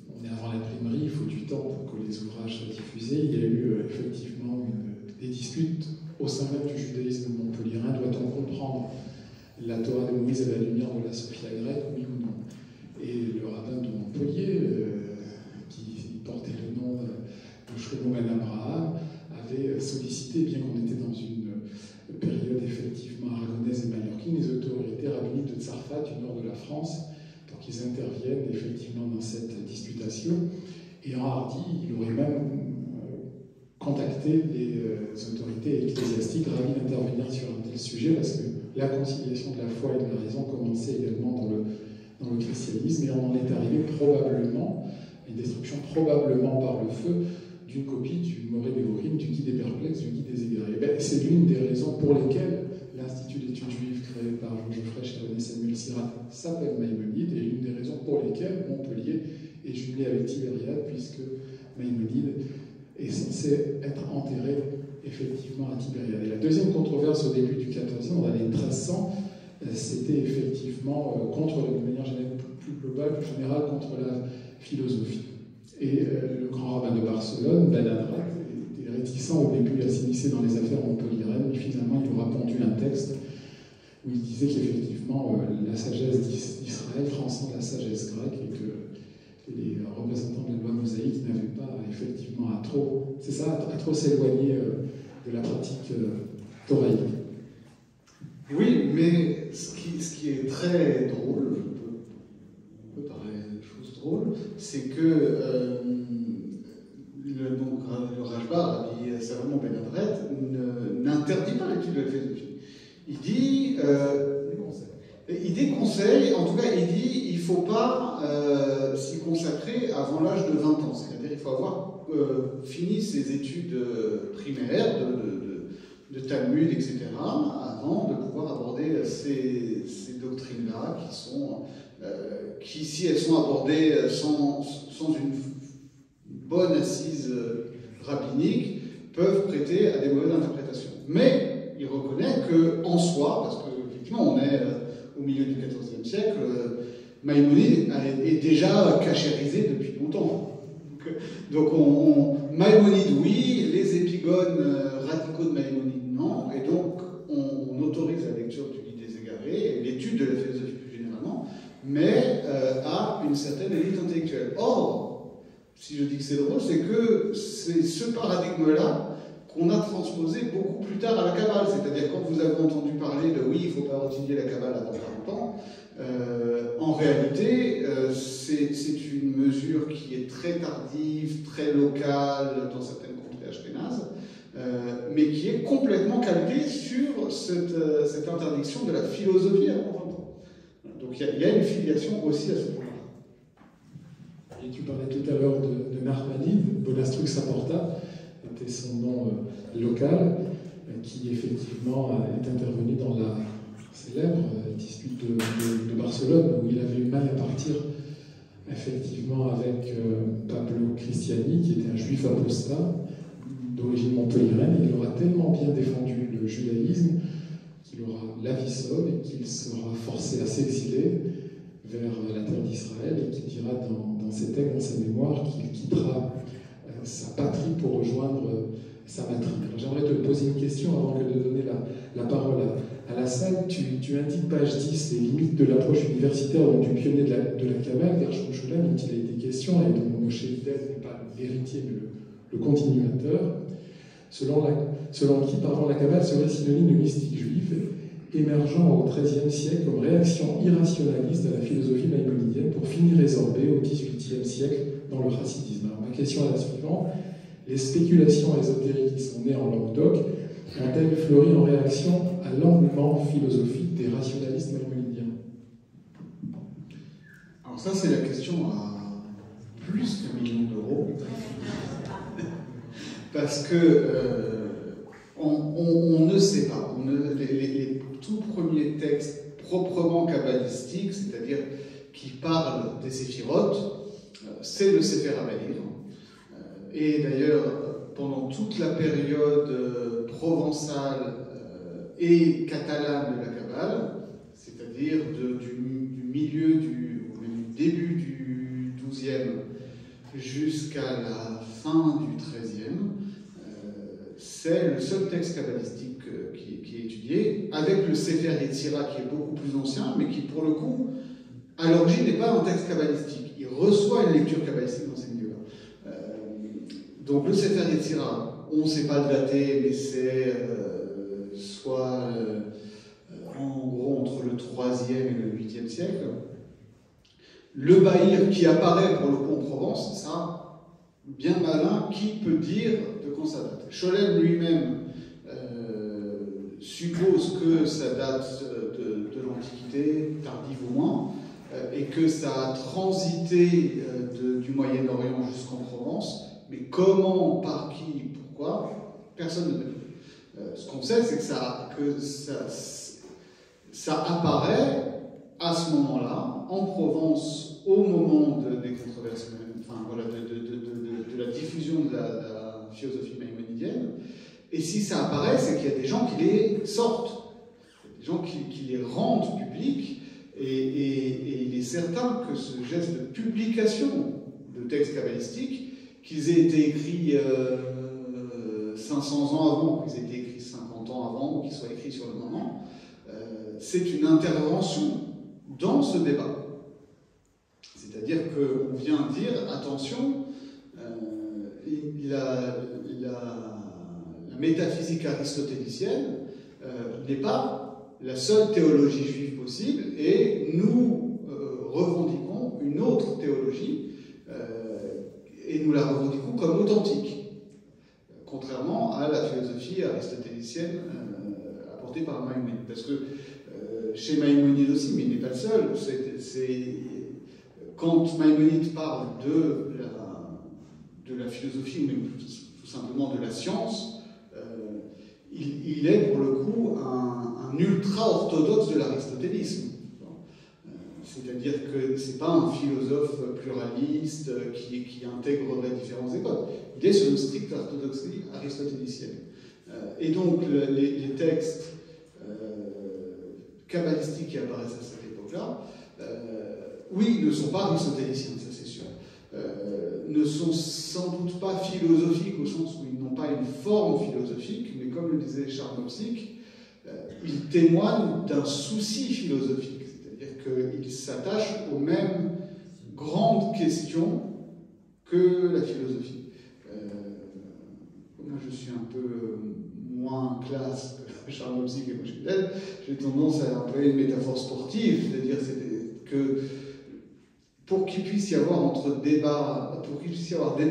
on est avant l'imprimerie, il faut du temps pour que les ouvrages soient diffusés. Il y a eu effectivement des disputes au sein même du judaïsme montpelliérain. Doit-on comprendre la Torah de Moïse à la lumière de la Sophia grecque, oui ou non? Et le rabbin de Montpellier, qui portait le nom de Shlomo ben Abraham, avait sollicité, bien qu'on était dans une période effectivement aragonaise et mallorquine, les autorités rabbiniques de Tzarfat, du nord de la France, pour qu'ils interviennent effectivement dans cette disputation. Et en hardi, il aurait même contacté les autorités ecclésiastiques ravies d'intervenir sur un tel sujet, parce que la conciliation de la foi et de la raison commençait également dans le christianisme, et on en est arrivé probablement, une destruction probablement par le feu, d'une copie du Moré Nevuchim, du guide des perplexes, du guide des égarés. C'est l'une des raisons pour lesquelles l'Institut d'études juives créé par Jean-Geoffrey Chardonnay et Samuel Sirat s'appelle Maïmonide, et l'une des raisons pour lesquelles Montpellier est jumelé avec Tibériade, puisque Maïmonide est censé être enterré effectivement à Tibériade. Et la deuxième controverse au début du XIVe, dans les 1300, c'était effectivement contre, de manière plus globale, plus générale, contre la philosophie. Et le grand rabbin de Barcelone, Ben Adret, était réticent au début à s'immiscer dans les affaires montpelliéraines, mais finalement il aura pondu un texte où il disait qu'effectivement la sagesse d'Israël transcende la sagesse grecque, et que les représentants de la loi mosaïque n'avaient pas effectivement à trop s'éloigner de la pratique thoraïque. Oui, mais ce qui est très drôle, peut paraître une chose drôle, c'est que le Rajba, Rabbi Salomon ben Adret, n'interdit pas l'étude de la philosophie. Il dit déconseille, en tout cas il dit il ne faut pas s'y consacrer avant l'âge de 20 ans. C'est-à-dire qu'il faut avoir fini ses études primaires de Talmud, etc., avant de pouvoir aborder ces doctrines-là qui, si elles sont abordées sans une bonne assise rabbinique, peuvent prêter à des mauvaises interprétations. Mais il reconnaît qu'en soi, parce qu'effectivement on est au milieu du XIVe siècle, Maïmonide est déjà cachérisé depuis longtemps. Donc Maïmonide, oui, les épigones radicaux de Maïmonide, non, et donc on autorise la lecture du Guide des égarés et l'étude de la philosophie plus généralement, mais à une certaine élite intellectuelle. Or, si je dis que c'est drôle, c'est que c'est ce paradigme-là qu'on a transposé beaucoup plus tard à la Kabbale. C'est-à-dire, quand vous avez entendu parler de oui, il ne faut pas étudier la Kabbale avant 40 ans, en réalité, c'est une mesure qui est très tardive, très locale dans certaines contrées ashkénazes, mais qui est complètement calquée sur cette interdiction de la philosophie avant 20 ans. Donc il y a une filiation aussi à ce point-là. Et tu parlais tout à l'heure de Narmanide, Bonastrux Saporta, était son nom local, qui effectivement est intervenu dans la célèbre dispute de Barcelone, où il avait eu mal à partir effectivement avec Pablo Cristiani, qui était un juif apostat d'origine montpelliéraine. Il aura tellement bien défendu le judaïsme, qu'il aura la vie sauve et qu'il sera forcé à s'exiler vers la terre d'Israël et qu'il dira dans ses textes, dans ses mémoires, qu'il quittera sa patrie pour rejoindre sa patrie. J'aimerais te poser une question avant que de donner la parole à la salle. Tu indiques, page 10, les limites de l'approche universitaire du pionnier de la Kabbale, Gershom Shulam, dont il a été question, et dont Moshe Fidel n'est pas l'héritier, mais le continuateur, selon qui, pardon, la Kabbale serait synonyme de mystique juif, émergeant au XIIIe siècle comme réaction irrationaliste à la philosophie maïmonidienne pour finir résorbée au XVIIIe siècle dans le chassidisme. Alors, ma question est la suivante. Les spéculations ésotériques qui sont nées en Languedoc ont-elles fleuri en réaction à l'engouement philosophique des rationalistes maïmonidiens? Alors ça, c'est la question à plus d'1 million d'euros. Parce que on ne sait pas. Les tout premiers textes proprement kabbalistiques, c'est-à-dire qui parlent des séphirotes, c'est le Sefer HaBahir. Et d'ailleurs, pendant toute la période provençale et catalane de la Kabbale, c'est-à-dire du milieu ou même du début du XIIe jusqu'à la fin du XIIIe, c'est le seul texte kabbalistique qui est étudié, avec le Sefer Yetzira qui est beaucoup plus ancien, mais qui pour le coup, à l'origine, n'est pas un texte kabbalistique. Il reçoit une lecture kabbalistique dans ces milieux-là. Donc le Sefer Yetzira, on ne sait pas le dater, mais c'est soit en gros entre le 3e et le 8e siècle. Le Bahir qui apparaît pour le coup en Provence, ça, bien malin, qui peut dire de quand ça date? Scholem lui-même suppose que ça date de l'Antiquité, tardive au moins, et que ça a transité du Moyen-Orient jusqu'en Provence, mais comment, par qui, pourquoi, personne ne peut. Ce qu'on sait, c'est que ça apparaît à ce moment-là, en Provence, au moment des controverses, enfin voilà, de la diffusion de la philosophie maïmonidienne. Et si ça apparaît, c'est qu'il y a des gens qui les sortent, des gens qui les rendent publics, et il est certain que ce geste de publication de textes kabbalistiques, qu'ils aient été écrits 500 ans avant, qu'ils aient été écrits 50 ans avant, ou qu'ils soient écrits sur le moment, c'est une intervention dans ce débat. C'est-à-dire qu'on vient dire, attention, la métaphysique aristotélicienne n'est pas la seule théologie juive possible, et nous revendiquons une autre théologie, et nous la revendiquons comme authentique, contrairement à la philosophie aristotélicienne apportée par Maïmonide. Parce que chez Maïmonide aussi, mais il n'est pas le seul, quand Maïmonide parle de la philosophie, ou même tout simplement de la science, il est pour le coup un ultra-orthodoxe de l'aristotélisme. C'est-à-dire que ce n'est pas un philosophe pluraliste qui intégrerait différentes époques. Il est sur une stricte orthodoxie aristotélicienne. Et donc les textes kabbalistiques qui apparaissent à cette époque-là, oui, ne sont pas aristotéliciens, ça c'est sûr. Ne sont sans doute pas philosophiques au sens où ils n'ont pas une forme philosophique, mais comme le disait Charles Nopsik, ils témoignent d'un souci philosophique, c'est-à-dire qu'ils s'attachent aux mêmes grandes questions que la philosophie. Moi je suis un peu moins classe que Charles Nopsik et Moshe Fidel, j'ai tendance à employer une métaphore sportive, c'est-à-dire que pour qu'il puisse y avoir débat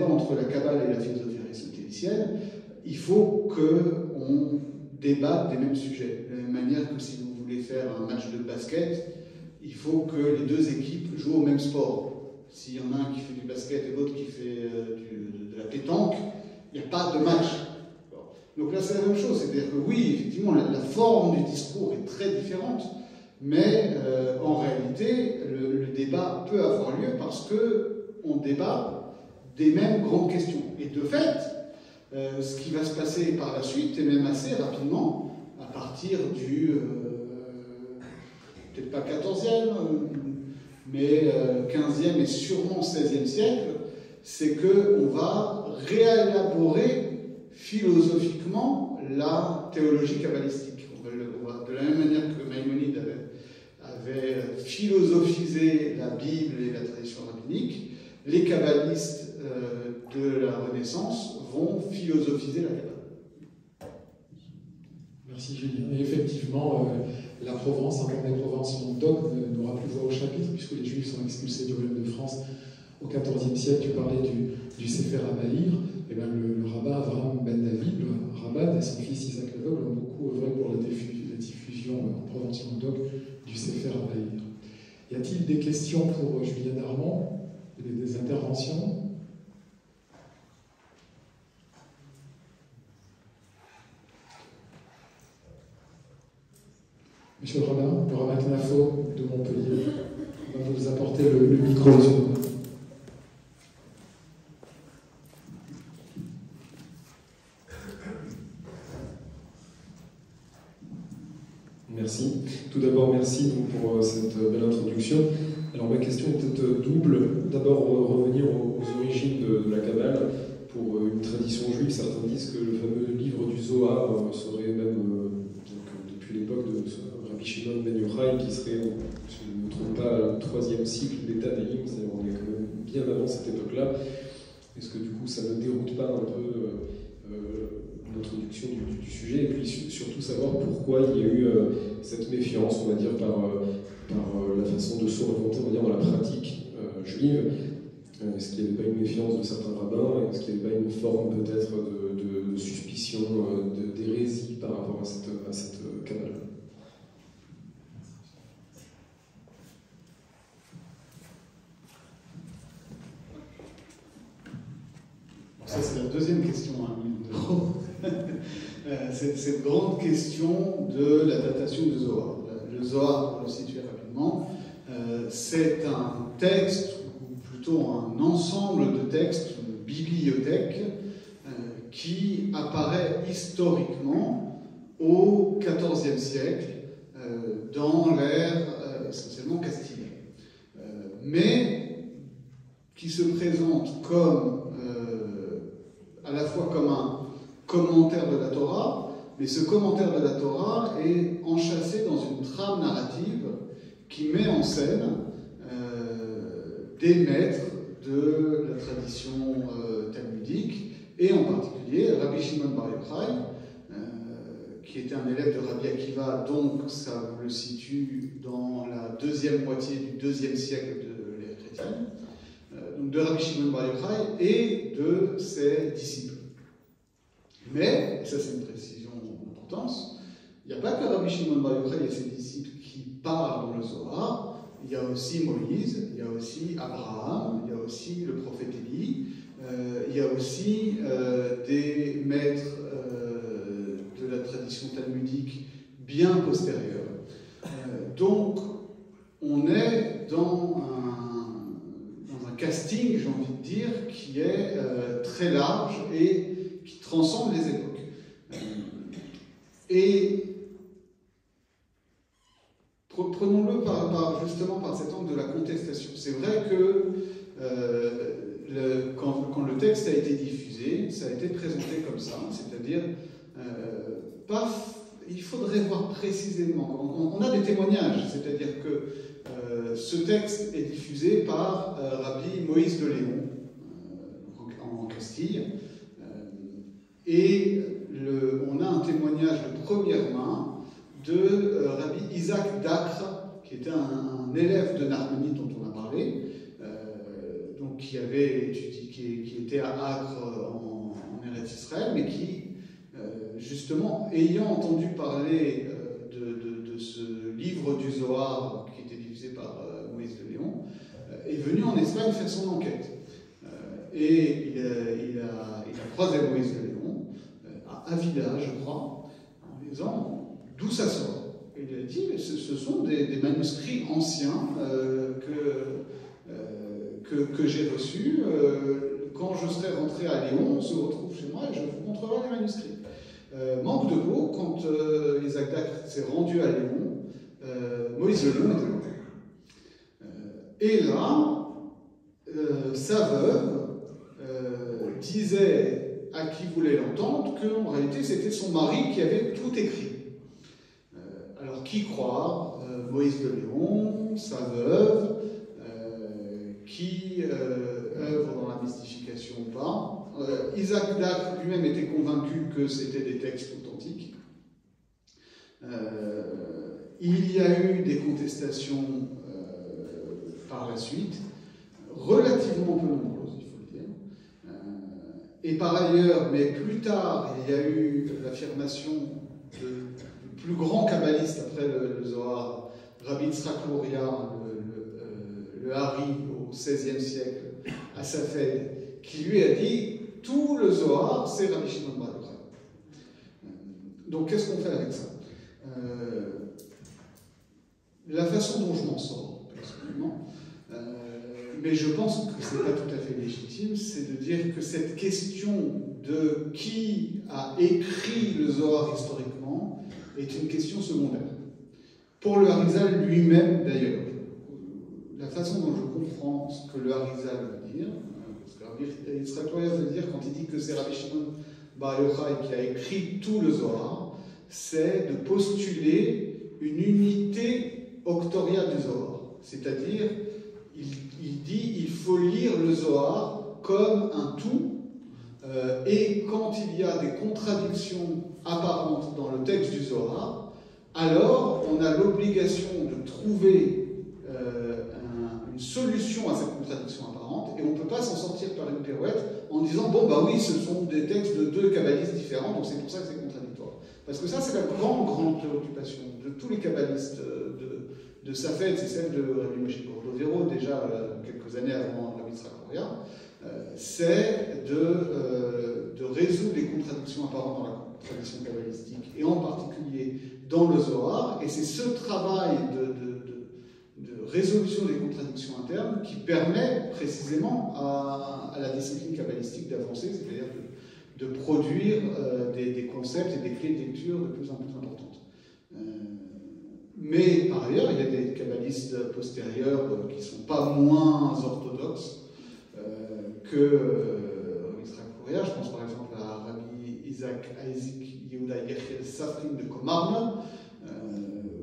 entre la Kabbale et la philosophie aristotélicienne, il faut qu'on débatte des mêmes sujets. De la même manière que si vous voulez faire un match de basket, il faut que les deux équipes jouent au même sport. S'il y en a un qui fait du basket et l'autre qui fait de la pétanque, il n'y a pas de match. Donc là, c'est la même chose. C'est-à-dire que oui, effectivement, la forme du discours est très différente, mais en réalité, le débat peut avoir lieu parce qu'on débat des mêmes grandes questions. Et de fait, ce qui va se passer par la suite, et même assez rapidement, à partir du, peut-être pas 14e, mais 15e et sûrement 16e siècle, c'est qu'on va réélaborer philosophiquement la théologie kabbalistique. De la même manière que Maïmonide avait philosophisé la Bible et la tradition rabbinique, les kabbalistes de la Renaissance vont philosophiser la Kabbale. Merci Julien. Et effectivement, la Provence, encore des Provences Languedoc, n'aura plus voix au chapitre, puisque les Juifs sont expulsés du royaume de France au XIVe siècle. Tu parlais du Sefer Abaïr. Et bien, le rabbin Avraham Ben David, le rabbin, et son fils Isaac Leveugle ont beaucoup œuvré pour la diffusion en Provence Languedoc du Sefer Abaïr. Y a-t-il des questions pour Julien Darmon? Des interventions? Monsieur le rabbin Knafo de Montpellier, on va vous apporter le micro. Merci. Tout d'abord, merci donc, pour cette belle introduction. Alors ma question est peut-être double. D'abord, revenir aux origines de la Kabbale. Pour une tradition juive, certains disent que le fameux livre du Zohar serait même, depuis l'époque de Rabbi Shimon Ben Yochai, qui serait, si je ne me trompe pas, le 3e cycle d'État d'Elim, c'est-à-dire on est quand même bien avant cette époque-là. Est-ce que du coup ça ne déroute pas un peu l'introduction du sujet, et puis surtout savoir pourquoi il y a eu cette méfiance, on va dire, par la façon de s'orienter, on va dire, dans la pratique juive. Est-ce qu'il n'y avait pas une méfiance de certains rabbins? Est-ce qu'il n'y avait pas une forme peut-être de suspicion, d'hérésie par rapport à cette Kabbale? Ça, c'est la deuxième question à 1 million d'euros. Cette grande question de la datation du Zohar. Le Zohar, pour le situer rapidement, c'est un texte, ou plutôt un ensemble de textes, une bibliothèque, qui apparaît historiquement au XIVe siècle, dans l'ère essentiellement castilienne. Mais qui se présente comme à la fois comme un commentaire de la Torah, mais ce commentaire de la Torah est enchâssé dans une trame narrative qui met en scène des maîtres de la tradition talmudique, et en particulier Rabbi Shimon Bar Yochai, qui était un élève de Rabbi Akiva, donc ça le situe dans la deuxième moitié du IIe siècle de l'ère chrétienne, donc de Rabbi Shimon Bar Yochai et de ses disciples. Mais, et ça c'est une précision d'importance, il n'y a pas que Rabbi Shimon Bar Yochai et ses disciples qui parlent dans le Zohar, il y a aussi Moïse, il y a aussi Abraham, il y a aussi le prophète Élie, il y a aussi des maîtres de la tradition talmudique bien postérieure. Donc, on est dans un casting, j'ai envie de dire, qui est très large et qui transcende les époques. Et prenons-le justement par cet angle de la contestation. C'est vrai que quand le texte a été diffusé, ça a été présenté comme ça, c'est-à-dire il faudrait voir précisément. On a des témoignages, c'est-à-dire que ce texte est diffusé par Rabbi Moïse de Léon en Castille, et on a un témoignage de première main de Rabbi Isaac d'Acre, qui était un élève de Narmonide dont on a parlé, donc qui avait étudié, qui était à Acre en Eretz Israël, mais qui, justement, ayant entendu parler de ce livre du Zohar qui était diffusé par Moïse de Léon, est venu en Espagne faire son enquête. Et il a croisé Moïse de Léon à Avila, je crois, en disant d'où ça sort. Et il a dit ce sont des manuscrits anciens que j'ai reçus. Quand je serai rentré à Léon, on se retrouve chez moi et je vous montrerai les manuscrits. Manque de peau, quand Isaac Dacre s'est rendu à Léon, Moïse de Léon était mort. Et là, sa veuve disait à qui voulait l'entendre qu'en réalité c'était son mari qui avait tout écrit. Alors qui croire Moïse de Léon, sa veuve, qui œuvre dans la mystification ou pas. Isaac Dacre lui-même était convaincu que c'était des textes authentiques. Il y a eu des contestations par la suite, relativement peu nombreuses, il faut le dire. Et par ailleurs, mais plus tard, il y a eu l'affirmation du plus grand kabbaliste après le Zohar, Rabbi Yitzhak Luria, le Hari au XVIe siècle, à Safed, qui lui a dit tout le Zohar, c'est Rabbi Shimon Bar Yochai. Donc qu'est-ce qu'on fait avec ça? La façon dont je m'en sors, personnellement, mais je pense que ce n'est pas tout à fait légitime, c'est de dire que cette question de qui a écrit le Zohar historiquement est une question secondaire. Pour le Harizal lui-même, d'ailleurs, la façon dont je comprends ce que le Harizal veut dire, parce que Yitzhak Luria veut dire quand il dit que c'est Rabbi Shimon Bar Yochai qui a écrit tout le Zohar, c'est de postuler une unité octoriale du Zohar. C'est-à-dire, il dit il faut lire le Zohar comme un tout, et quand il y a des contradictions apparentes dans le texte du Zohar, alors on a l'obligation de trouver une solution à cette contradiction apparente, et on ne peut pas s'en sortir par une pirouette en disant bon bah oui, ce sont des textes de deux kabbalistes différents, donc c'est pour ça que c'est contradictoire. Parce que ça, c'est la grande préoccupation de tous les kabbalistes de Safed, c'est celle de Rabbi Moshe Cordovero, déjà quelques années avant Rabbi Yitzhak Luria, c'est de résoudre les contradictions apparentes dans la tradition kabbalistique, et en particulier dans le Zohar, et c'est ce travail de résolution des contradictions internes qui permet précisément à la discipline kabbalistique d'avancer, c'est-à-dire de produire des concepts et des clés de lecture de plus en plus importantes. Mais par ailleurs, il y a des kabbalistes postérieurs qui ne sont pas moins orthodoxes que Yitzhak Luria. Je pense par exemple à Rabbi Isaac Yehuda Yechiel Safrin de Komarne,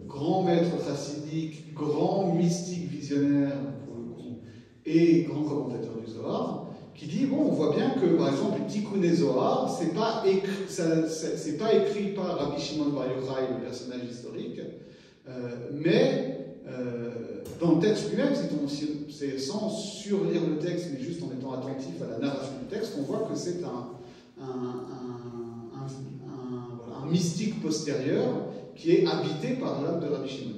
grand maître chassidique, grand mystique visionnaire pour le coup, et grand commentateur du Zohar, qui dit bon, on voit bien que par exemple Tikkuné Zohar, c'est pas écrit par Rabbi Shimon Bar Yochai, le personnage historique, mais dans le texte lui-même, c'est sans surlire le texte, mais juste en étant attentif à la narration du texte, on voit que c'est un mystique postérieur qui est habité par l'âme de Rabbi Shimon.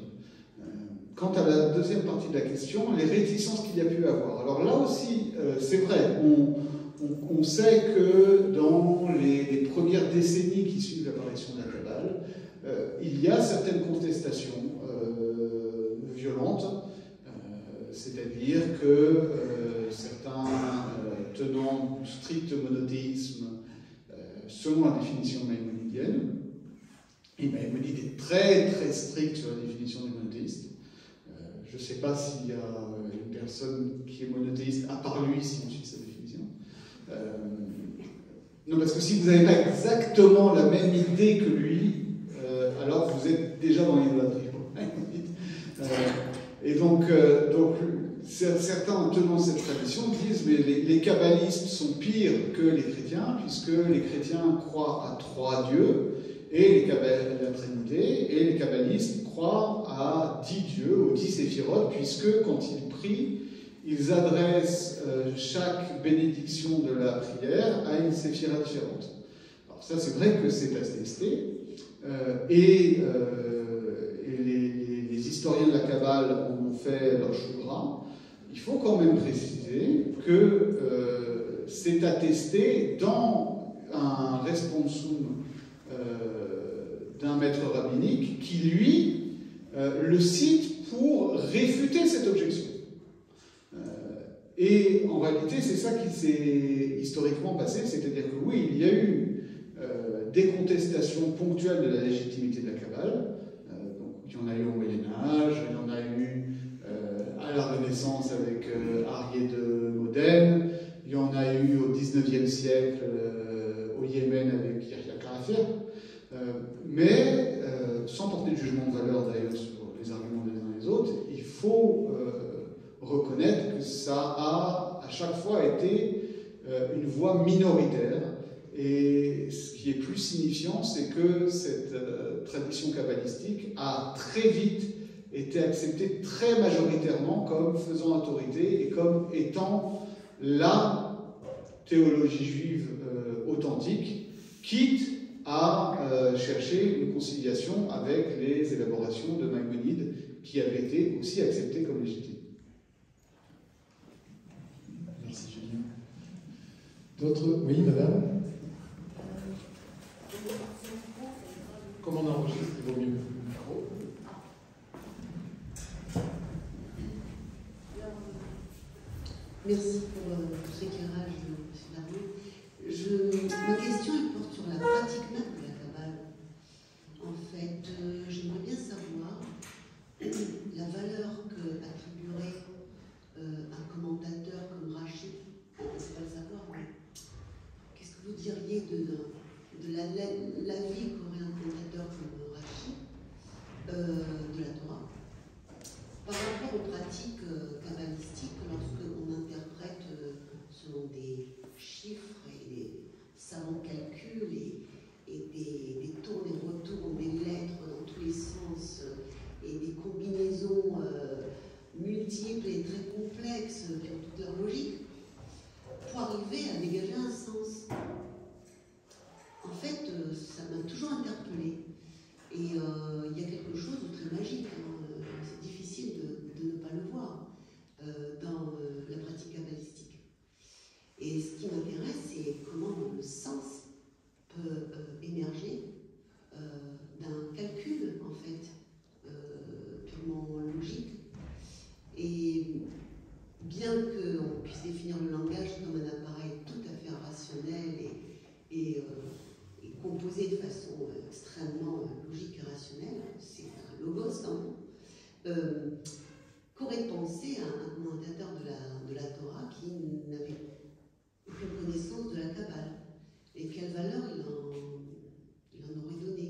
Quant à la deuxième partie de la question, les réticences qu'il y a pu avoir. Alors là aussi, c'est vrai, on sait que dans les premières décennies qui suivent l'apparition de la Kabbale, il y a certaines contestations violentes, c'est-à-dire que certains tenants du strict monothéisme, selon la définition maïmonidienne, et Maïmonide est très très strict sur la définition du monothéiste. Je ne sais pas s'il y a une personne qui est monothéiste à part lui si on suit sa définition. Non, parce que si vous n'avez pas exactement la même idée que lui, alors vous êtes déjà dans l'idolâtrie. Et donc certains tenant cette tradition disent mais les kabbalistes sont pires que les chrétiens, puisque les chrétiens croient à 3 dieux, et la Trinité, et les kabbalistes croient à 10 dieux, aux 10 séphirotes, puisque quand ils prient, ils adressent chaque bénédiction de la prière à une séphira différente. Alors ça, c'est vrai que c'est attesté, et les historiens de la Kabbale en ont fait leur chou gras. Il faut quand même préciser que c'est attesté dans un responsum d'un maître rabbinique qui, lui, le cite pour réfuter cette objection. Et en réalité, c'est ça qui s'est historiquement passé, c'est-à-dire que oui, il y a eu des contestations contestation ponctuelle de la légitimité de la Kabbale. Donc, il y en a eu au Moyen-Âge, il y en a eu à la Renaissance avec Arié de Modène, il y en a eu au XIXe siècle au Yémen avec Yahya Karafer, mais sans porter de jugement de valeur d'ailleurs sur les arguments des uns et des autres, il faut reconnaître que ça a à chaque fois été une voix minoritaire. Et ce qui est plus signifiant, c'est que cette tradition kabbalistique a très vite été acceptée très majoritairement comme faisant autorité et comme étant la théologie juive authentique, quitte à chercher une conciliation avec les élaborations de Maïmonide qui avaient été aussi acceptées comme légitimes. Merci Julien. D'autres? Oui, madame? Comment on enregistre, il vaut mieux. Merci pour cet éclairage, M. Darnaud. Ma question elle porte sur la pratique même de la Kabbale. En fait, j'aimerais bien savoir la valeur que attribuerait un commentateur comme Rashi. Je ne sais pas le savoir, mais qu'est-ce que vous diriez de l'avis qu'aurait un commentateur comme Rashi de la Torah par rapport aux pratiques kabbalistiques lorsque on interprète selon des chiffres et des savants calculs et des tours et retours des lettres dans tous les sens et des combinaisons multiples et très complexes qui ont toute leur logique pour arriver à dégager un sens. En fait, ça m'a toujours interpellée. Et il y a quelque chose de très magique. C'est difficile de ne pas le voir dans la pratique kabbalistique. Et ce qui m'intéresse, c'est comment le sens peut émerger d'un calcul, en fait, purement logique. Et bien qu'on puisse définir le langage comme un appareil tout à fait rationnel et composé de façon extrêmement logique et rationnelle, c'est un logos quand même, qu'aurait pensé un commentateur de la Torah qui n'avait aucune connaissance de la Kabbale, et quelle valeur il en aurait donné.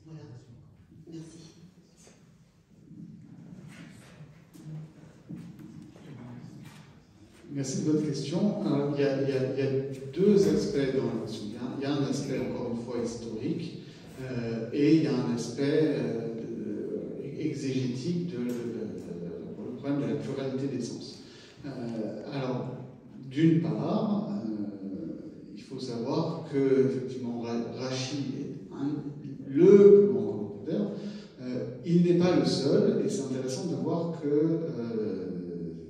Voilà. Merci. Merci de votre question. Il y a deux aspects dans la question. Il y a un aspect, encore une fois, historique, et il y a un aspect exégétique pour le problème de la pluralité des sens. Alors, d'une part, il faut savoir que, effectivement, Rashi est le plus grand commentateur. Il n'est pas le seul, et c'est intéressant de voir que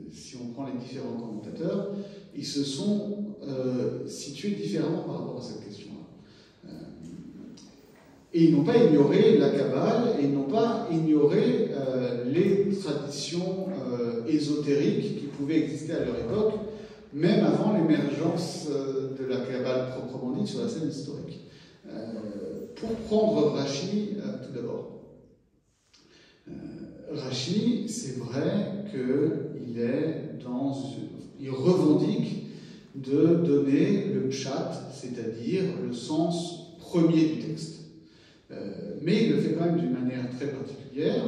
si on prend les différents commentateurs, ils se sont situés différemment par rapport à cette question-là. Et ils n'ont pas ignoré la Kabbale, et ils n'ont pas ignoré les traditions ésotériques qui pouvaient exister à leur époque, même avant l'émergence de la Kabbale proprement dite sur la scène historique. Pour prendre Rashi, tout d'abord. Rashi, c'est vrai qu'il revendique de donner le pshat, c'est-à-dire le sens premier du texte. Mais il le fait quand même d'une manière très particulière,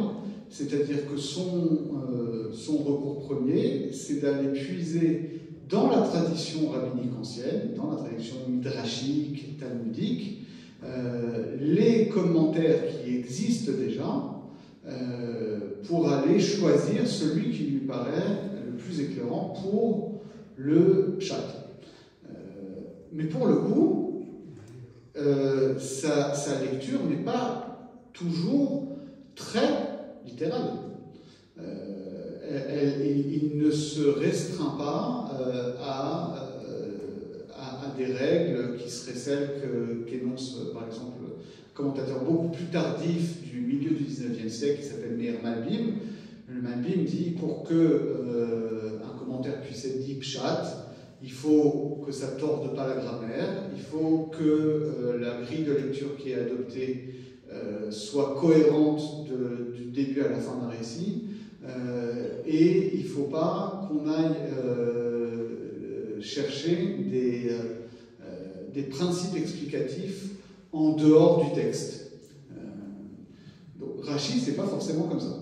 c'est-à-dire que son recours premier, c'est d'aller puiser dans la tradition rabbinique ancienne, dans la tradition midrashique, talmudique, les commentaires qui existent déjà, pour aller choisir celui qui lui paraît le plus éclairant pour le pshat. Mais pour le coup, sa lecture n'est pas toujours très littérale. Il ne se restreint pas à des règles qui seraient celles qu'énonce, par exemple, un commentateur beaucoup plus tardif du milieu du XIXe siècle qui s'appelle Meir Malbim. Le Malbim dit pour que un commentaire puisse être dit pshat, il faut que ça ne torde pas la grammaire, il faut que la grille de lecture qui est adoptée soit cohérente du début à la fin d'un récit, et il ne faut pas qu'on aille chercher des principes explicatifs en dehors du texte. Donc Rashi, c'est pas forcément comme ça.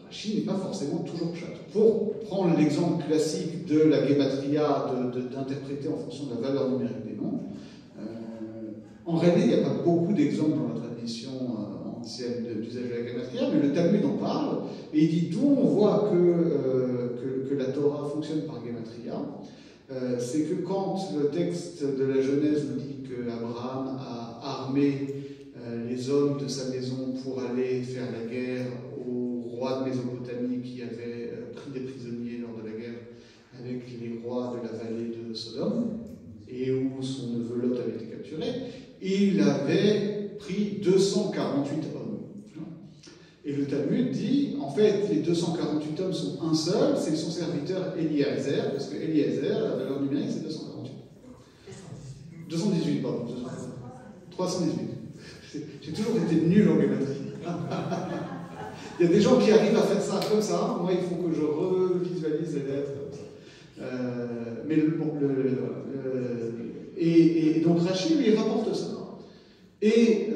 Rashi n'est pas forcément toujours pshat. Pour prendre l'exemple classique de la gematria, d'interpréter en fonction de la valeur numérique des noms, en réalité, il n'y a pas beaucoup d'exemples dans la tradition ancienne d'usage de la gematria, mais le Talmud en parle, et il dit d'où on voit que la Torah fonctionne par gematria. C'est que quand le texte de la Genèse nous dit qu'Abraham a armé les hommes de sa maison pour aller faire la guerre au roi de Mésopotamie qui avait pris des prisonniers lors de la guerre avec les rois de la vallée de Sodome, et où son neveu Lot avait été capturé, il avait pris 248 hommes. Et le Talmud dit, en fait, les 248 hommes sont un seul, c'est son serviteur Eliezer, parce que Eliezer, la valeur numérique, c'est 248. 218, pardon. 318. J'ai toujours été nul en géométrie. Il y a des gens qui arrivent à faire ça comme ça, moi, il faut que je revisualise les lettres. Mais et donc Rashi lui rapporte ça. Et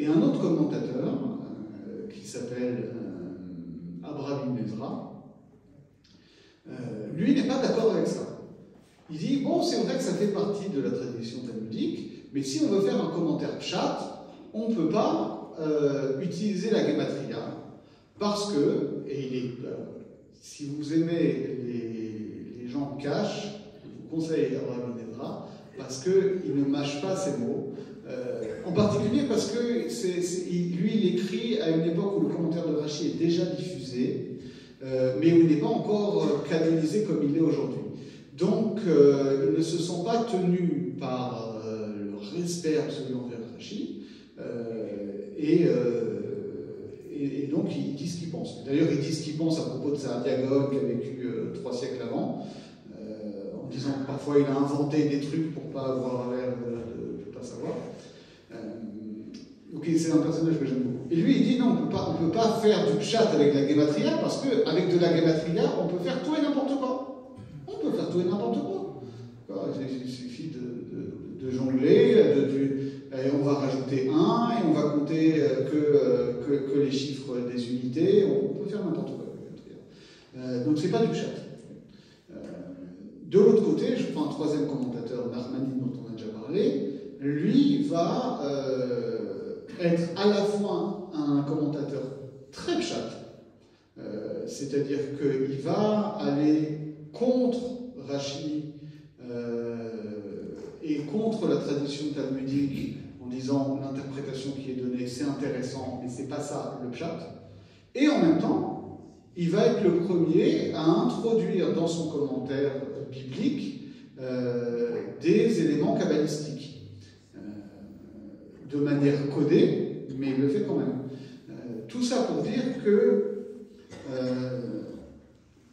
un autre commentateur, qui s'appelle Abraham ibn Ezra, lui n'est pas d'accord avec ça. Il dit, bon, c'est vrai que ça fait partie de la tradition talmudique, mais si on veut faire un commentaire pshat, on ne peut pas utiliser la gematria, parce que, si vous aimez les gens cash, je vous conseille Abraham ibn Ezra, parce qu'il ne mâche pas ses mots. En particulier parce que lui, il écrit à une époque où le commentaire de Rashi est déjà diffusé, mais où il n'est pas encore canonisé comme il est aujourd'hui. Donc, il ne se sent pas tenu par le respect absolu envers Rashi, et donc il dit ce qu'il pense. D'ailleurs, il dit ce qu'il pense à propos de sa diagogue qui a vécu 3 siècles avant, en disant que parfois il a inventé des trucs pour ne pas avoir l'air de ne pas savoir. Donc c'est un personnage que j'aime beaucoup. Et lui, il dit non, on ne peut pas faire du pshat avec la gematria, parce qu'avec de la gematria, on peut faire tout et n'importe quoi. On peut faire tout et n'importe quoi. Il suffit de jongler, et on va rajouter 1, et on va compter que les chiffres des unités. On peut faire n'importe quoi avec la gematria. Donc c'est pas du pshat. De l'autre côté, je prends un troisième commentateur, Nachmani, dont on a déjà parlé. Lui va être à la fois un commentateur très pshat, c'est-à-dire qu'il va aller contre Rashi et contre la tradition talmudique en disant l'interprétation qui est donnée c'est intéressant mais c'est pas ça le pshat, et en même temps il va être le premier à introduire dans son commentaire biblique des éléments kabbalistiques. De manière codée, mais il le fait quand même. Tout ça pour dire que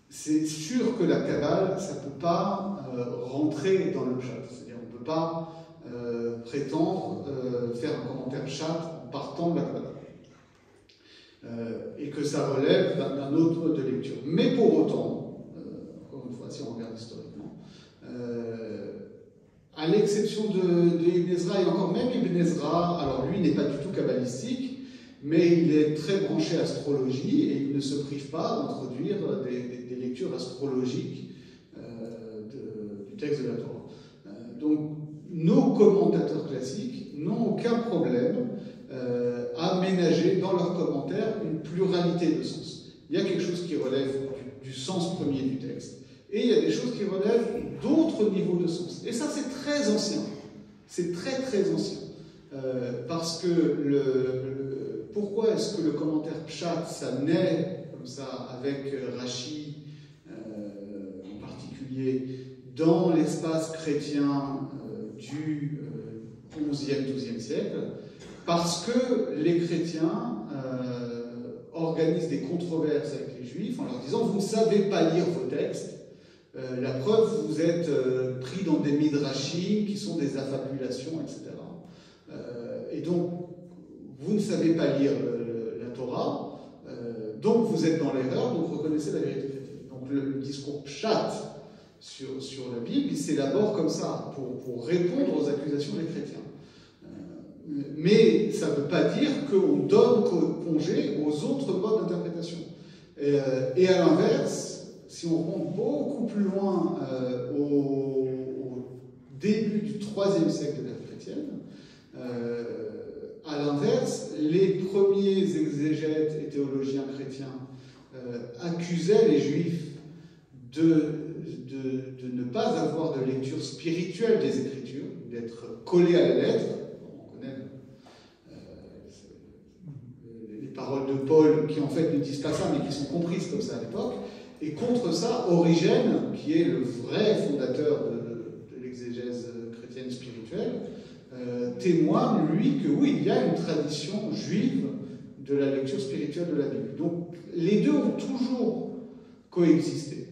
c'est sûr que la Kabbale, ça ne peut pas rentrer dans le pshat. C'est-à-dire on ne peut pas prétendre faire un commentaire pshat en partant de la Kabbale. Et que ça relève d'un autre mode de lecture. Mais pour autant, encore une fois, si on regarde historiquement, à l'exception de Ibn Ezra, et encore même Ibn Ezra, alors lui n'est pas du tout kabbalistique, mais il est très branché astrologie et il ne se prive pas d'introduire des lectures astrologiques du texte de la Torah. Donc nos commentateurs classiques n'ont aucun problème à ménager dans leurs commentaires une pluralité de sens. Il y a quelque chose qui relève du sens premier du texte. Et il y a des choses qui relèvent d'autres niveaux de sens. Et ça, c'est très ancien. C'est très, très ancien. Parce que pourquoi est-ce que le commentaire pshat, ça naît comme ça, avec Rashi en particulier, dans l'espace chrétien du XIe, XIIe siècle? Parce que les chrétiens organisent des controverses avec les juifs en leur disant « Vous ne savez pas lire vos textes ». La preuve, vous êtes pris dans des midrashim qui sont des affabulations, etc. Et donc, vous ne savez pas lire la Torah, donc vous êtes dans l'erreur, donc reconnaissez la vérité chrétienne. Donc le discours pshat sur la Bible, il s'élabore comme ça, pour répondre aux accusations des chrétiens. Mais ça ne veut pas dire qu'on donne congé aux autres modes d'interprétation. Et à l'inverse, si on remonte beaucoup plus loin au début du IIIe siècle de l'ère chrétienne, à l'inverse, les premiers exégètes et théologiens chrétiens accusaient les juifs de ne pas avoir de lecture spirituelle des Écritures, d'être collés à la lettre. On connaît les paroles de Paul qui en fait ne disent pas ça, mais qui sont comprises comme ça à l'époque. Et contre ça, Origène, qui est le vrai fondateur de l'exégèse chrétienne spirituelle, témoigne, lui, que oui, il y a une tradition juive de la lecture spirituelle de la Bible. Donc, les deux ont toujours coexisté.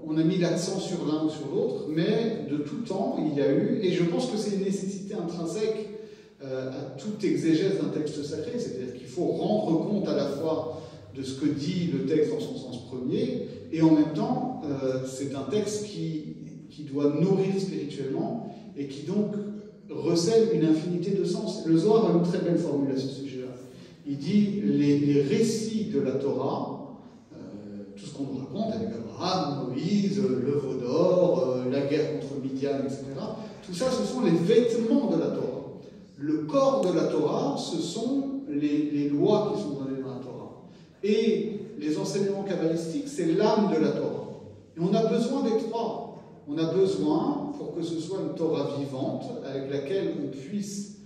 On a mis l'accent sur l'un ou sur l'autre, mais de tout temps, il y a eu, et je pense que c'est une nécessité intrinsèque à toute exégèse d'un texte sacré, c'est-à-dire qu'il faut rendre compte à la fois de ce que dit le texte dans son sens premier, et en même temps, c'est un texte qui doit nourrir spirituellement, et qui donc recèle une infinité de sens. Le Zohar a une très belle formule à ce sujet-là. Il dit les récits de la Torah, tout ce qu'on nous raconte avec Abraham, Moïse, le veau d'or, la guerre contre Midian, etc., tout ça, ce sont les vêtements de la Torah. Le corps de la Torah, ce sont les lois qui sont données dans la Torah. Et les enseignements kabbalistiques, c'est l'âme de la Torah. Et on a besoin des trois. On a besoin, pour que ce soit une Torah vivante, avec laquelle on puisse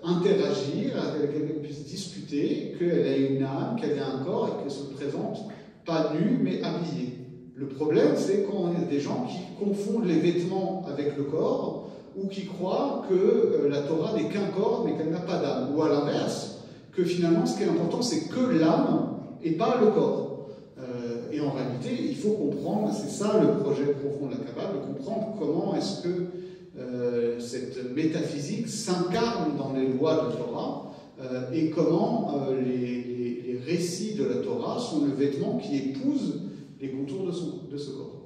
interagir, avec laquelle on puisse discuter, qu'elle ait une âme, qu'elle ait un corps et qu'elle se présente pas nue, mais habillée. Le problème, c'est quand on a des gens qui confondent les vêtements avec le corps, ou qui croient que la Torah n'est qu'un corps, mais qu'elle n'a pas d'âme. Ou à l'inverse, que finalement, ce qui est important, c'est que l'âme et pas le corps. Et en réalité, il faut comprendre, c'est ça le projet profond de la Kabbale, de comprendre comment est-ce que cette métaphysique s'incarne dans les lois de la Torah, et comment les récits de la Torah sont le vêtement qui épouse les contours de ce corps.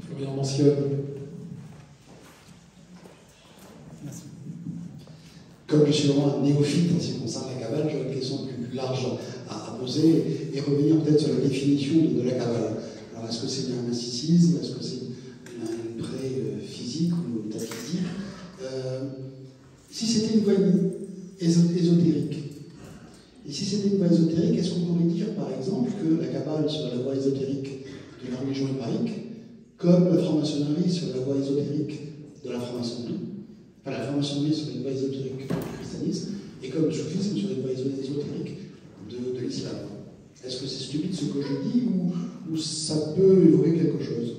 Florian mentionne. Merci. Comme je suis vraiment un néophyte en ce qui concerne la Kabbale, j'aurais une question plus large à poser et revenir peut-être sur la définition de la Kabbale. Alors, est-ce que c'est bien un mysticisme? Est-ce que c'est une pré physique ou métaphysique? Si c'était une voie ésotérique, et si c'était une voie ésotérique, est-ce qu'on pourrait dire, par exemple, que la Kabbale serait la voie ésotérique de la religion hébraïque, comme la franc-maçonnerie serait la voie ésotérique de la franc-maçonnerie, enfin la franc-maçonnerie serait une voie ésotérique du christianisme, et comme le soufisme serait une voie ésotérique de l'islam? Est-ce que c'est stupide ce que je dis, ou ça peut évoquer quelque chose?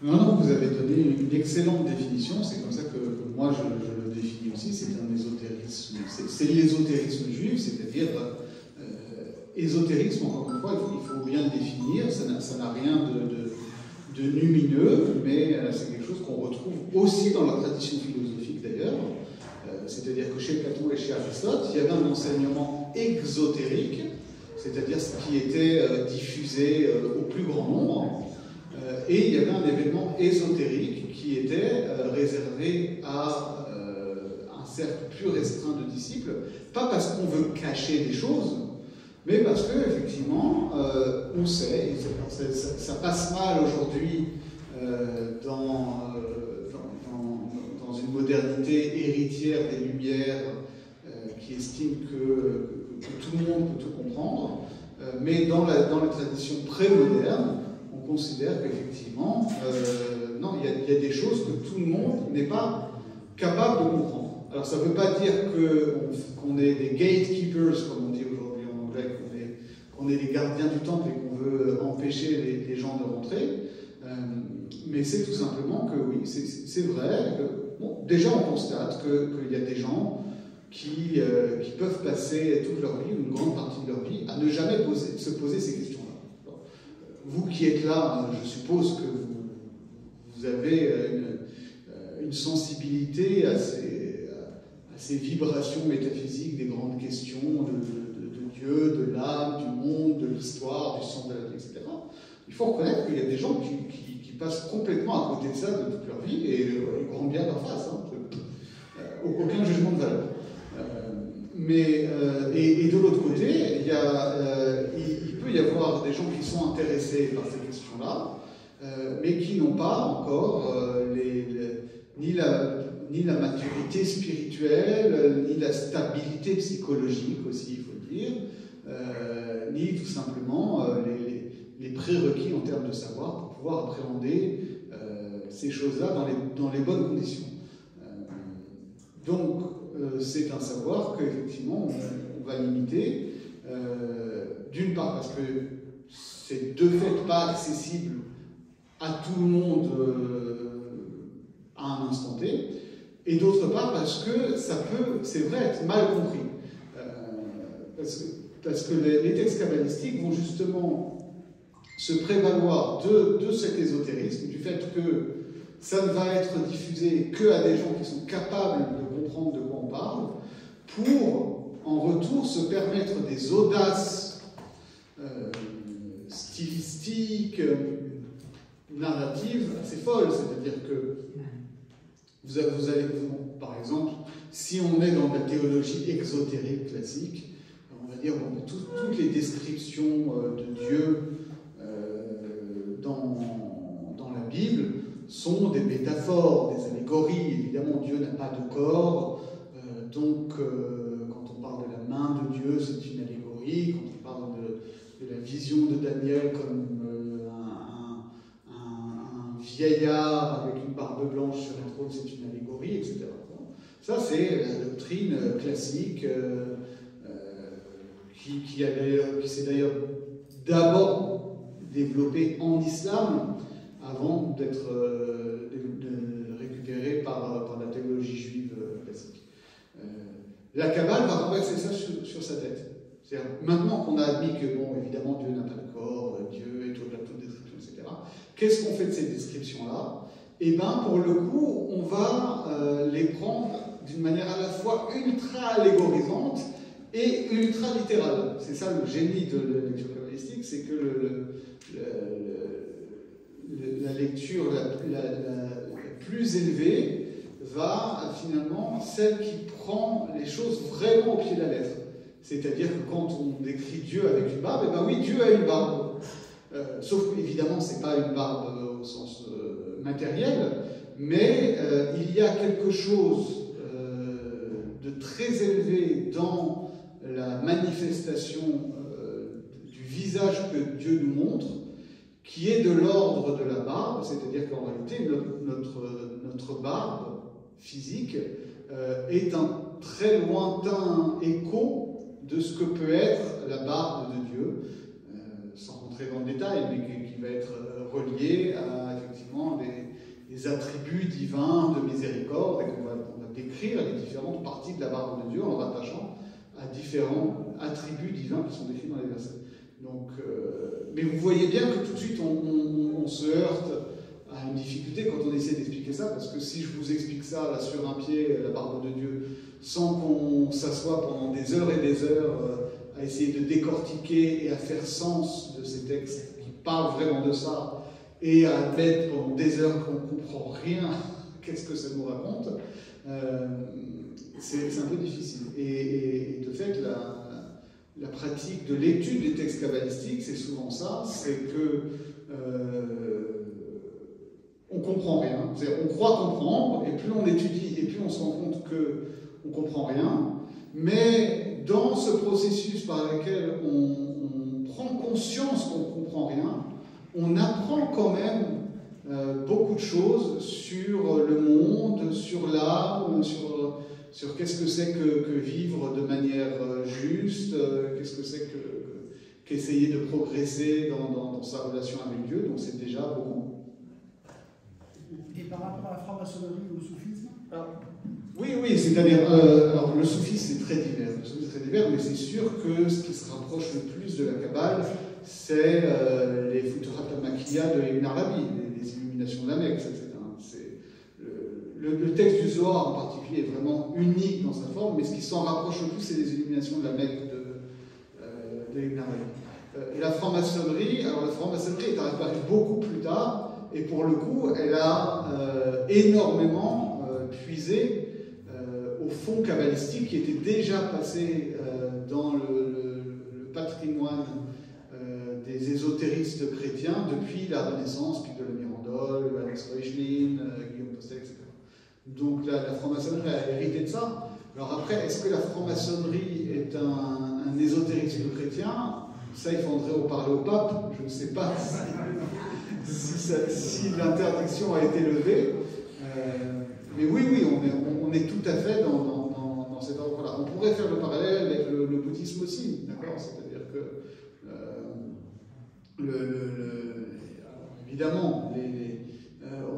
Non, vous avez donné une excellente définition, c'est comme ça que moi je le définis aussi, c'est un ésotérisme, c'est l'ésotérisme juif, c'est-à-dire ésotérisme, encore une fois, il faut bien le définir, ça n'a rien de lumineux, mais c'est quelque chose qu'on retrouve aussi dans la tradition philosophique d'ailleurs, c'est-à-dire que chez Platon et chez Aristote, il y avait un enseignement exotérique, c'est-à-dire ce qui était diffusé au plus grand nombre, et il y avait un événement ésotérique qui était réservé à un cercle plus restreint de disciples, pas parce qu'on veut cacher des choses, mais parce que effectivement, on sait, et ça passe mal aujourd'hui dans une modernité héritière des Lumières qui estime que tout le monde peut tout comprendre, mais dans la tradition pré-moderne, on considère qu'effectivement, non, il y a des choses que tout le monde n'est pas capable de comprendre. Alors ça ne veut pas dire qu'on est des gatekeepers, comme on dit aujourd'hui en anglais, qu'on est les gardiens du temple et qu'on veut empêcher les gens de rentrer, mais c'est tout simplement que oui, c'est vrai, bon, déjà on constate qu'il y a des gens qui peuvent passer toute leur vie, ou une grande partie de leur vie, à ne jamais se poser ces questions-là. Vous qui êtes là, je suppose que vous avez une sensibilité à ces vibrations métaphysiques des grandes questions de Dieu, de l'âme, du monde, de l'histoire, du sens de la vie, etc. Il faut reconnaître qu'il y a des gens qui passent complètement à côté de ça de toute leur vie et ils grandent bien leur face. Hein. Aucun jugement de valeur. Et de l'autre côté, il peut y avoir des gens qui sont intéressés par ces questions-là, mais qui n'ont pas encore ni la maturité spirituelle, ni la stabilité psychologique aussi, il faut le dire, ni tout simplement les prérequis en termes de savoir pour pouvoir appréhender ces choses-là dans les bonnes conditions. Donc, c'est un savoir qu'effectivement on va limiter, d'une part parce que c'est de fait pas accessible à tout le monde à un instant T, et d'autre part parce que ça peut, c'est vrai, être mal compris. Parce que les textes kabbalistiques vont justement se prévaloir de cet ésotérisme, du fait que ça ne va être diffusé qu'à des gens qui sont capables de comprendre de quoi on parle, pour, en retour, se permettre des audaces stylistiques, narratives assez folles. C'est-à-dire que vous allez, par exemple, si on est dans la théologie exotérique classique, on va dire bon, toutes les descriptions de Dieu dans la Bible sont des métaphores, des allégories. Évidemment, Dieu n'a pas de corps, donc quand on parle de la main de Dieu, c'est une allégorie. Quand on parle de la vision de Daniel comme un vieillard avec une barbe blanche sur un trône, c'est une allégorie, etc. Ça, c'est la doctrine classique qui s'est d'ailleurs d'abord développée en islam avant d'être récupérée par la théologie juive classique. La Kabbale va renverser ça sur sa tête. C'est-à-dire, maintenant qu'on a admis que, bon, évidemment, Dieu n'a pas de corps, Dieu est au-delà de toute description, etc., qu'est-ce qu'on fait de ces descriptions-là? Eh bien, pour le coup, on va les prendre d'une manière à la fois ultra-allégorisante et ultra-littérale. C'est ça le génie de la lecture kabbalistique, c'est que la lecture la plus élevée va finalement celle qui prend les choses vraiment au pied de la lettre. C'est-à-dire que quand on décrit Dieu avec une barbe, eh ben oui, Dieu a une barbe. Sauf qu'évidemment, ce n'est pas une barbe au sens matériel, mais il y a quelque chose de très élevé dans la manifestation du visage que Dieu nous montre, qui est de l'ordre de la barbe, c'est-à-dire qu'en réalité, notre barbe physique est un très lointain écho de ce que peut être la barbe de Dieu, sans rentrer dans le détail, mais qui va être relié à effectivement des attributs divins de miséricorde, et qu'on va décrire les différentes parties de la barbe de Dieu en rattachant à différents attributs divins qui sont décrits dans les versets. Donc, mais vous voyez bien que tout de suite on se heurte à une difficulté quand on essaie d'expliquer ça, parce que si je vous explique ça là, sur un pied, la barbe de Dieu, sans qu'on s'assoie pendant des heures et des heures à essayer de décortiquer et à faire sens de ces textes qui parlent vraiment de ça, et à admettre pendant des heures qu'on ne comprend rien, qu'est-ce que ça nous raconte, c'est un peu difficile. Et de fait, la pratique de l'étude des textes kabbalistiques, c'est souvent ça, c'est que on comprend rien. On croit comprendre, et plus on étudie, et plus on se rend compte qu'on ne comprend rien. Mais dans ce processus par lequel on prend conscience qu'on ne comprend rien, on apprend quand même beaucoup de choses sur le monde, sur l'âme, sur qu'est-ce que c'est que vivre de manière juste, qu'est-ce que c'est qu'essayer de progresser dans sa relation avec Dieu. Donc c'est déjà beaucoup. Et par rapport à la franc-maçonnerie ou au soufisme, Oui, c'est-à-dire, alors le soufisme c'est très divers, mais c'est sûr que ce qui se rapproche le plus de la Kabbale, c'est les Futuhat al-Makkiya de Ibn Arabi, les illuminations de la Mecque, etc. Le texte du Zohar en particulier est vraiment unique dans sa forme, mais ce qui s'en rapproche le plus, c'est les illuminations de la Mecque de Ibn Arabi. Et la franc-maçonnerie, est apparue beaucoup plus tard, et pour le coup, elle a énormément puisé au fond kabbalistique qui était déjà passé dans le patrimoine des ésotéristes chrétiens depuis la Renaissance, puis de la Mirandole, Johannes Reuchlin, Guillaume Postel, etc. Donc la franc-maçonnerie a hérité de ça. Alors après, est-ce que la franc-maçonnerie est un ésotérisme chrétien? Ça, il faudrait en parler au pape. Je ne sais pas si l'interdiction a été levée. Mais oui, on est tout à fait dans cet ordre-là. On pourrait faire le parallèle avec le bouddhisme aussi, d'accord? C'est-à-dire que, évidemment,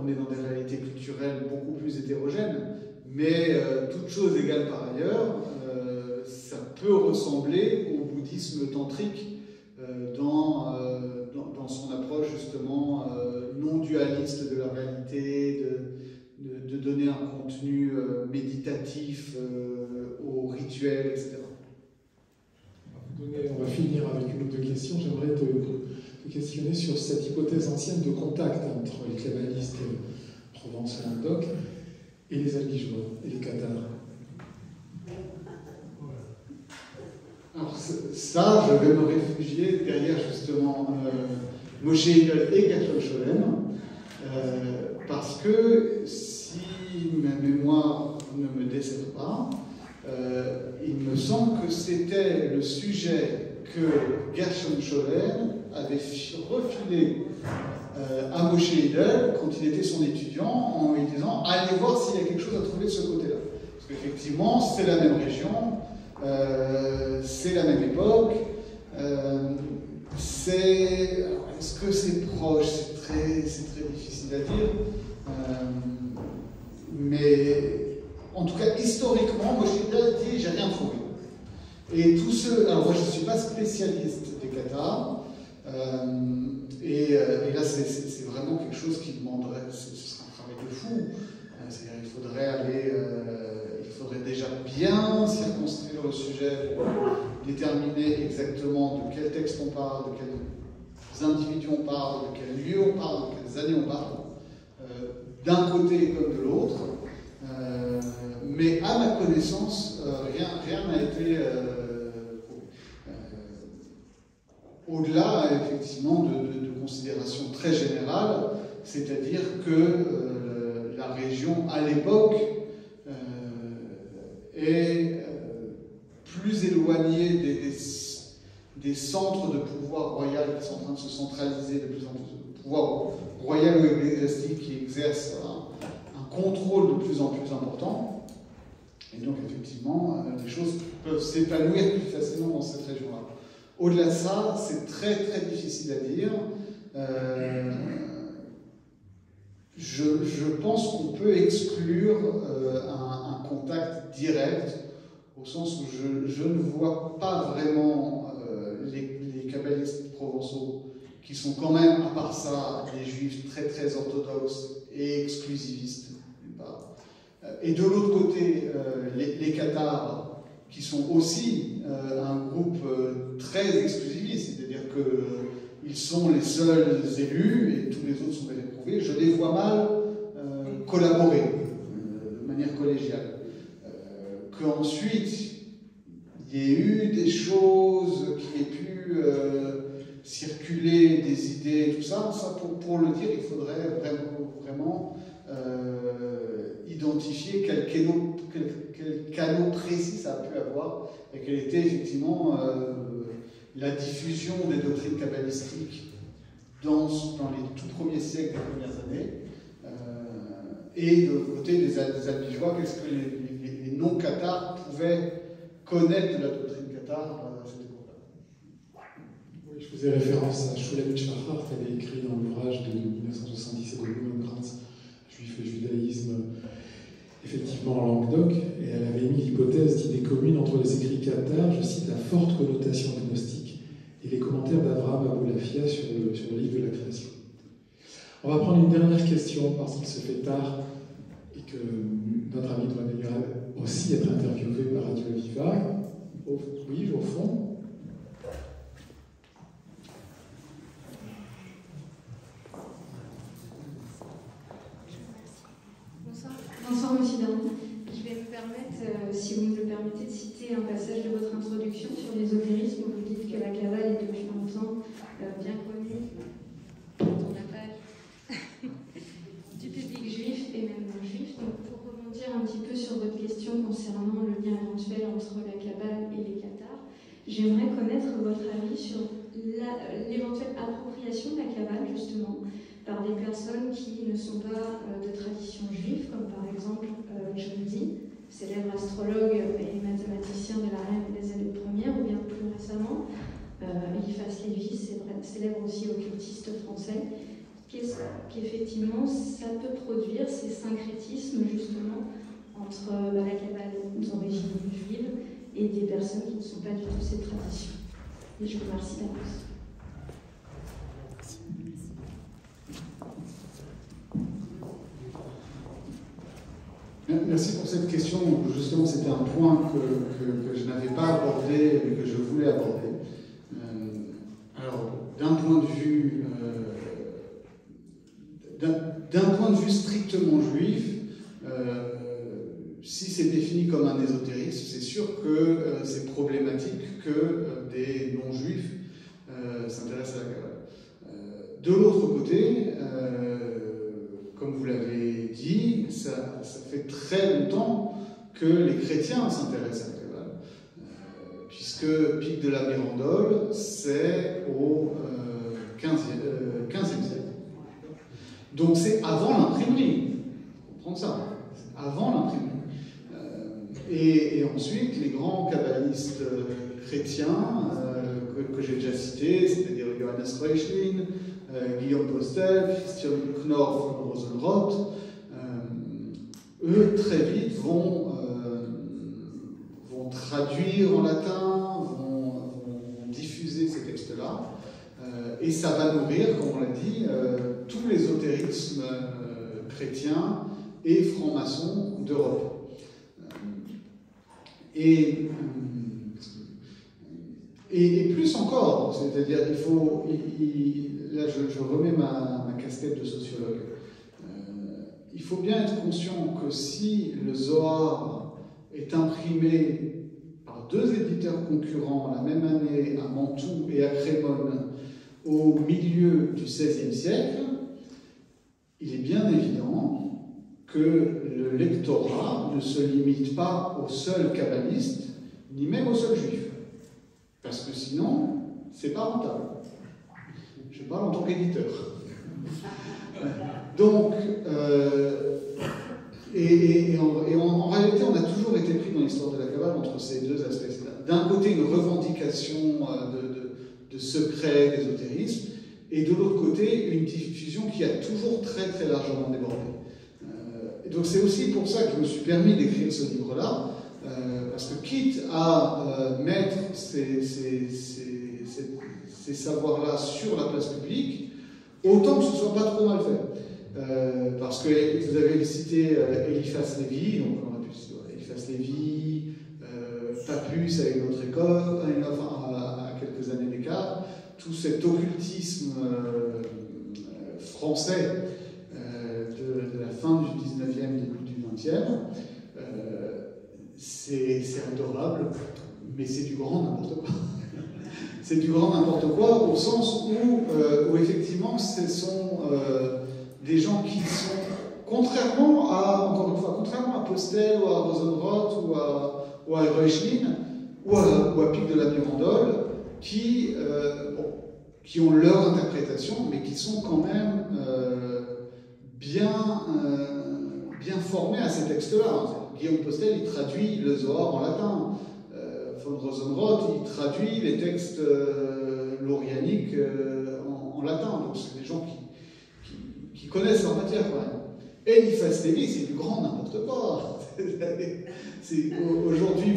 on est dans des réalités culturelles beaucoup plus hétérogènes, mais toute chose égale par ailleurs, ça peut ressembler au bouddhisme tantrique dans son approche justement non dualiste de la réalité, de donner un contenu méditatif au rituel, etc. On va finir avec une ou deux questions. J'aimerais te questionner sur cette hypothèse ancienne de contact entre les kabbalistes provence-languedoc et les albigeois et les cathares. Alors ça, je vais me réfugier derrière justement Moshe Hillel et Gershom Scholem, parce que si ma mémoire ne me dessert pas, il me semble que c'était le sujet que Gershom Scholem avait refilé à Moshe Hillel quand il était son étudiant en lui disant « Allez voir s'il y a quelque chose à trouver de ce côté-là ». Parce qu'effectivement, c'est la même région, c'est la même époque, est-ce que c'est proche? C'est très difficile à dire. Mais en tout cas, historiquement, moi je dit, j'ai rien trouvé. Et tous ceux. Alors, moi je ne suis pas spécialiste des cathares, et là c'est vraiment quelque chose qui demanderait. Ce serait un travail de fou. C'est-à-dire, il faudrait déjà bien circonscrire le sujet pour déterminer exactement de quel texte on parle, de quels individus on parle, de quel lieu on parle, de quelles années on parle, d'un côté comme de l'autre. Mais à ma connaissance, rien n'a été au-delà, effectivement, de considérations très générales, c'est-à-dire que la région, à l'époque, est plus éloignée des centres de pouvoir royal qui sont en train de se centraliser de plus en plus, de pouvoir royal ou ecclésiastique qui exerce un contrôle de plus en plus important. Et donc, effectivement, les choses peuvent s'épanouir plus facilement dans cette région-là. Au-delà de ça, c'est très très difficile à dire. Je pense qu'on peut exclure un contact direct, au sens où je ne vois pas vraiment les kabbalistes provençaux, qui sont quand même, à part ça, des juifs très très orthodoxes et exclusivistes, d'une part. Et de l'autre côté, les cathares, qui sont aussi un groupe très exclusiviste, c'est-à-dire qu'ils sont les seuls élus et tous les autres sont réprouvés. Je les vois mal collaborer de manière collégiale. Qu'ensuite, il y ait eu des choses qui aient pu circuler, des idées, tout ça, pour le dire, il faudrait vraiment identifier quel canot précis ça a pu avoir et quelle était effectivement la diffusion des doctrines kabbalistiques dans les tout premiers siècles, des premières années. Et de l'autre côté des albigeois, qu'est-ce que les non-cathares pouvaient connaître de la doctrine cathare à cette époque-là. Oui, je faisais référence à Shulem Shachar, qui avait écrit dans l'ouvrage de 1977 de Blumenkrantz, Juif et judaïsme, effectivement en Languedoc, et elle avait émis l'hypothèse d'idées communes entre les écrits cathares, je cite, la forte connotation gnostique et les commentaires d'Abraham Aboulafia sur le livre de la création. On va prendre une dernière question parce qu'il se fait tard et que notre ami doit d'ailleurs aussi être interviewé par Radio Viva. Oui, au fond. Bonsoir, Monsieur Darmon. Je vais me permettre, si vous me le permettez, de citer un passage de votre introduction sur l'ésotérisme où vous dites que la Kabbale est depuis longtemps bien connue dans la page du public juif et même non juif. Donc, pour rebondir un petit peu sur votre question concernant le lien éventuel entre la Kabbale et les cathares, j'aimerais connaître votre avis sur l'éventuelle appropriation de la Kabbale, justement, par des personnes qui ne sont pas de tradition juive, comme par exemple John Dee, célèbre astrologue et mathématicien de la reine des années premières, ou bien plus récemment, Eliphas Lévy, célèbre aussi occultiste français, qu'effectivement ça peut produire ces syncrétismes justement entre la Kabbale d'origine juive et des personnes qui ne sont pas du tout ces traditions. Et je vous remercie d'avance. Merci pour cette question. Justement, c'était un point que je n'avais pas abordé, mais que je voulais aborder. Alors, d'un point de vue strictement juif, si c'est défini comme un ésotérisme, c'est sûr que c'est problématique que des non-juifs s'intéressent à la Kabbale. De l'autre côté, comme vous l'avez dit, ça fait très longtemps que les chrétiens s'intéressent à la Kabbale, puisque Pic de la Mirandole, c'est au XVe siècle. Donc c'est avant l'imprimerie, il faut comprendre ça, c'est avant l'imprimerie. Et ensuite, les grands kabbalistes chrétiens que j'ai déjà cités, c'est-à-dire Johannes Reuchlin, Guillaume Postel, Christian Knorr von Rosenroth, eux très vite vont traduire en latin, vont diffuser ces textes-là, et ça va nourrir, comme on l'a dit, tout l'ésotérisme chrétien et franc-maçon d'Europe. Et plus encore, c'est-à-dire là je remets ma casquette de sociologue, il faut bien être conscient que si le Zohar est imprimé par deux éditeurs concurrents la même année à Mantoue et à Crémone au milieu du XVIe siècle, il est bien évident que le lectorat ne se limite pas aux seuls kabbalistes, ni même aux seuls juifs. Parce que sinon, c'est pas rentable. Je parle en tant qu'éditeur. Donc, en réalité, on a toujours été pris dans l'histoire de la Kabbale entre ces deux aspects. D'un côté, une revendication de secret, d'ésotérisme, et de l'autre côté, une diffusion qui a toujours très très largement débordé. Donc c'est aussi pour ça que je me suis permis d'écrire ce livre-là, parce que quitte à mettre ces savoirs-là sur la place publique, autant que ce ne soit pas trop mal fait. Parce que vous avez cité Eliphas Lévy, donc on a pu citer Eliphas Lévy, Papus à une autre école, à quelques années d'écart, tout cet occultisme français de la fin du 19e, début du 20e, c'est adorable, mais c'est du grand n'importe quoi. C'est du grand n'importe quoi au sens où effectivement ce sont des gens qui sont, contrairement à Postel ou à Rosenroth ou à Reuchlin ou à Pic de la Mirandole, qui ont leur interprétation, mais qui sont quand même bien formés à ces textes-là. Guillaume Postel, il traduit le Zohar en latin. Von Rosenroth, il traduit les textes laurianiques en latin. Donc c'est des gens qui connaissent leur matière quand même. Eliphas Lévi, c'est du grand n'importe quoi. Aujourd'hui,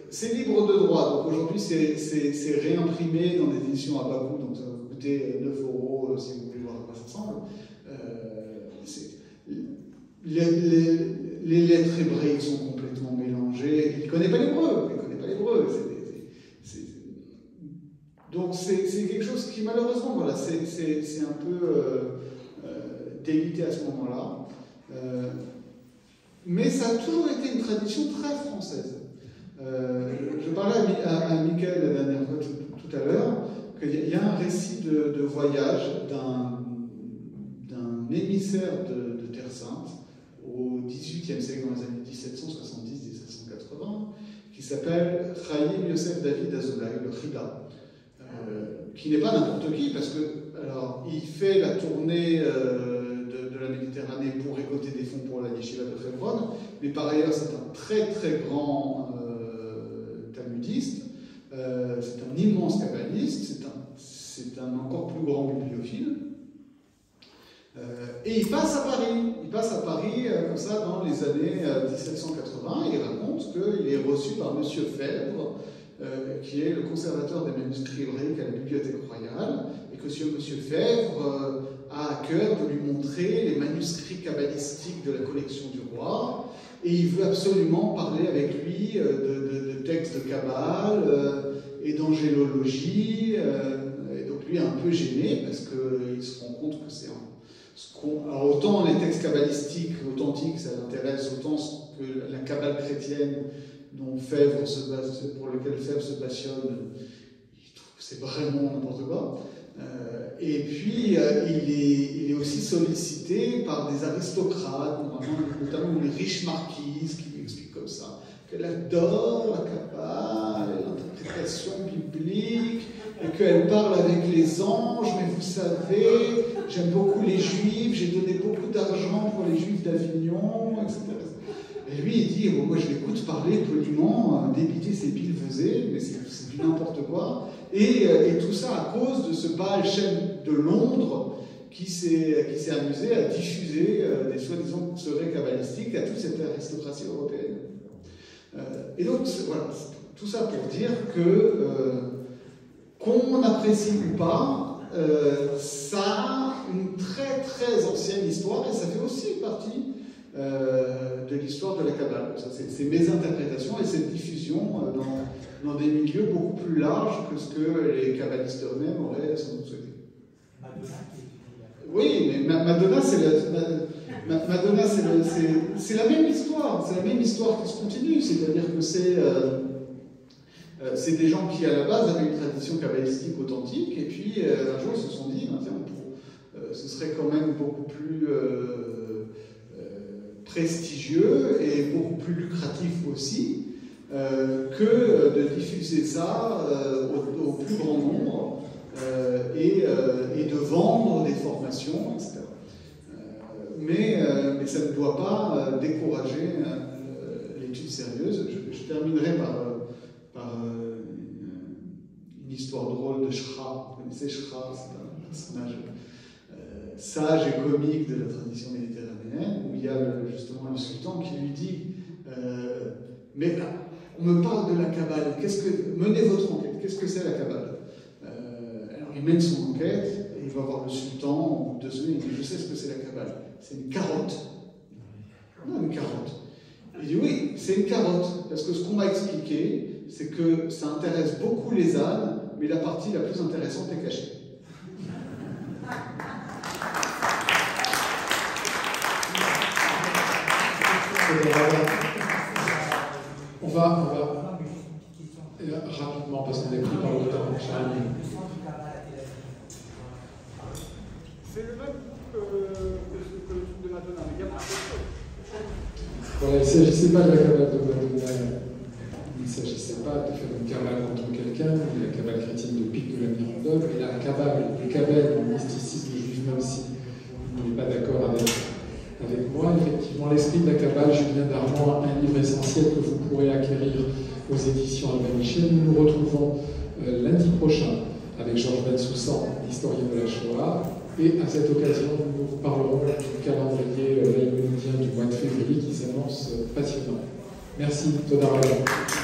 c'est libre de droit, donc aujourd'hui c'est réimprimé dans des éditions à bas coût, donc ça va vous coûter 9 € si vous voulez voir à quoi ça ressemble. Les lettres hébraïques sont complètement mélangées. Il ne connaît pas l'hébreu. Donc c'est quelque chose qui malheureusement, voilà, c'est un peu délité à ce moment-là. Mais ça a toujours été une tradition très française. Je parlais à Michael la dernière fois tout à l'heure qu'il y a un récit de voyage d'un émissaire de Terre Sainte au XVIIIe siècle, dans les années 1770-1780, qui s'appelle Chaim Yosef David Azoulay, le Chida, qui n'est pas n'importe qui, parce que alors, il fait la tournée de la Méditerranée pour récolter des fonds pour la yeshiva de Hebron, mais par ailleurs c'est un très très grand talmudiste, c'est un immense kabbaliste, c'est un encore plus grand bibliophile. Et il passe à Paris comme ça dans les années 1780, et il raconte qu'il est reçu par M. Fèvre, qui est le conservateur des manuscrits hébraïques à la Bibliothèque royale, et que M. Fèvre a à cœur de lui montrer les manuscrits kabbalistiques de la collection du roi, et il veut absolument parler avec lui de textes de Kabbale et d'angélologie, et donc lui est un peu gêné, parce qu'il se rend compte que c'est alors autant les textes kabbalistiques authentiques, ça l'intéresse, autant que la Kabbale chrétienne dont pour lequel Fèvre se passionne, il trouve que c'est vraiment n'importe quoi. Et puis, il est aussi sollicité par des aristocrates, notamment une riche marquise qui lui explique comme ça qu'elle adore la Kabbale, l'interprétation biblique, et qu'elle parle avec les anges, mais vous savez, j'aime beaucoup les Juifs, j'ai donné beaucoup d'argent pour les Juifs d'Avignon, etc. Et lui, il dit, bon, moi je l'écoute parler poliment, débiter ses billevesées, mais c'est du n'importe quoi. Et tout ça à cause de ce Baal Shem de Londres qui s'est amusé à diffuser des soi-disant seraient kabbalistiques à toute cette aristocratie européenne. Et donc, voilà, tout ça pour dire que, qu'on apprécie ou pas, ça a une très très ancienne histoire, et ça fait aussi partie de l'histoire de la Kabbale. C'est mes interprétations et cette diffusion dans des milieux beaucoup plus larges que ce que les kabbalistes eux-mêmes auraient sans doute souhaité. Oui, mais Madonna, c'est la même histoire. C'est la même histoire qui se continue. C'est-à-dire que c'est des gens qui, à la base, avaient une tradition kabbalistique authentique, et puis un jour, ils se sont dit, ce serait quand même beaucoup plus prestigieux et beaucoup plus lucratif aussi que de diffuser ça au plus grand nombre et de vendre des formations, etc. Mais ça ne doit pas décourager l'étude sérieuse. Je terminerai par une histoire drôle de Shra. Vous connaissez Shra, c'est un personnage sage et comique de la tradition méditerranéenne, où il y a justement un sultan qui lui dit mais on me parle de la Kabbale, menez votre enquête, qu'est-ce que c'est la Kabbale? Alors il mène son enquête, et il va voir le sultan, au bout de 2 semaines, il dit je sais ce que c'est la Kabbale, c'est une carotte. Non, une carotte. Il dit oui, c'est une carotte, parce que ce qu'on m'a expliqué, c'est que ça intéresse beaucoup les ânes, mais la partie la plus intéressante est cachée. On va rapidement, parce qu'on est pris par le temps. C'est le même que le truc de Madonna, mais il y a beaucoup de choses. Voilà, il ne s'agissait pas de la Kabbale de Madonna, il ne s'agissait pas de faire une Kabbale contre quelqu'un, ou la Kabbale chrétienne de Pic de la Mirandole, mais la Kabbale, le Kabbale, le mysticisme juif, même si vous n'êtes pas d'accord avec moi, effectivement, l'esprit de la Kabbale, Julien Darmon, un livre essentiel que vous pourrez acquérir aux éditions Albaniché. Nous nous retrouvons lundi prochain avec Georges Bensoussan, historien de la Shoah, et à cette occasion, nous parlerons du calendrier Merci, Toda Rabba.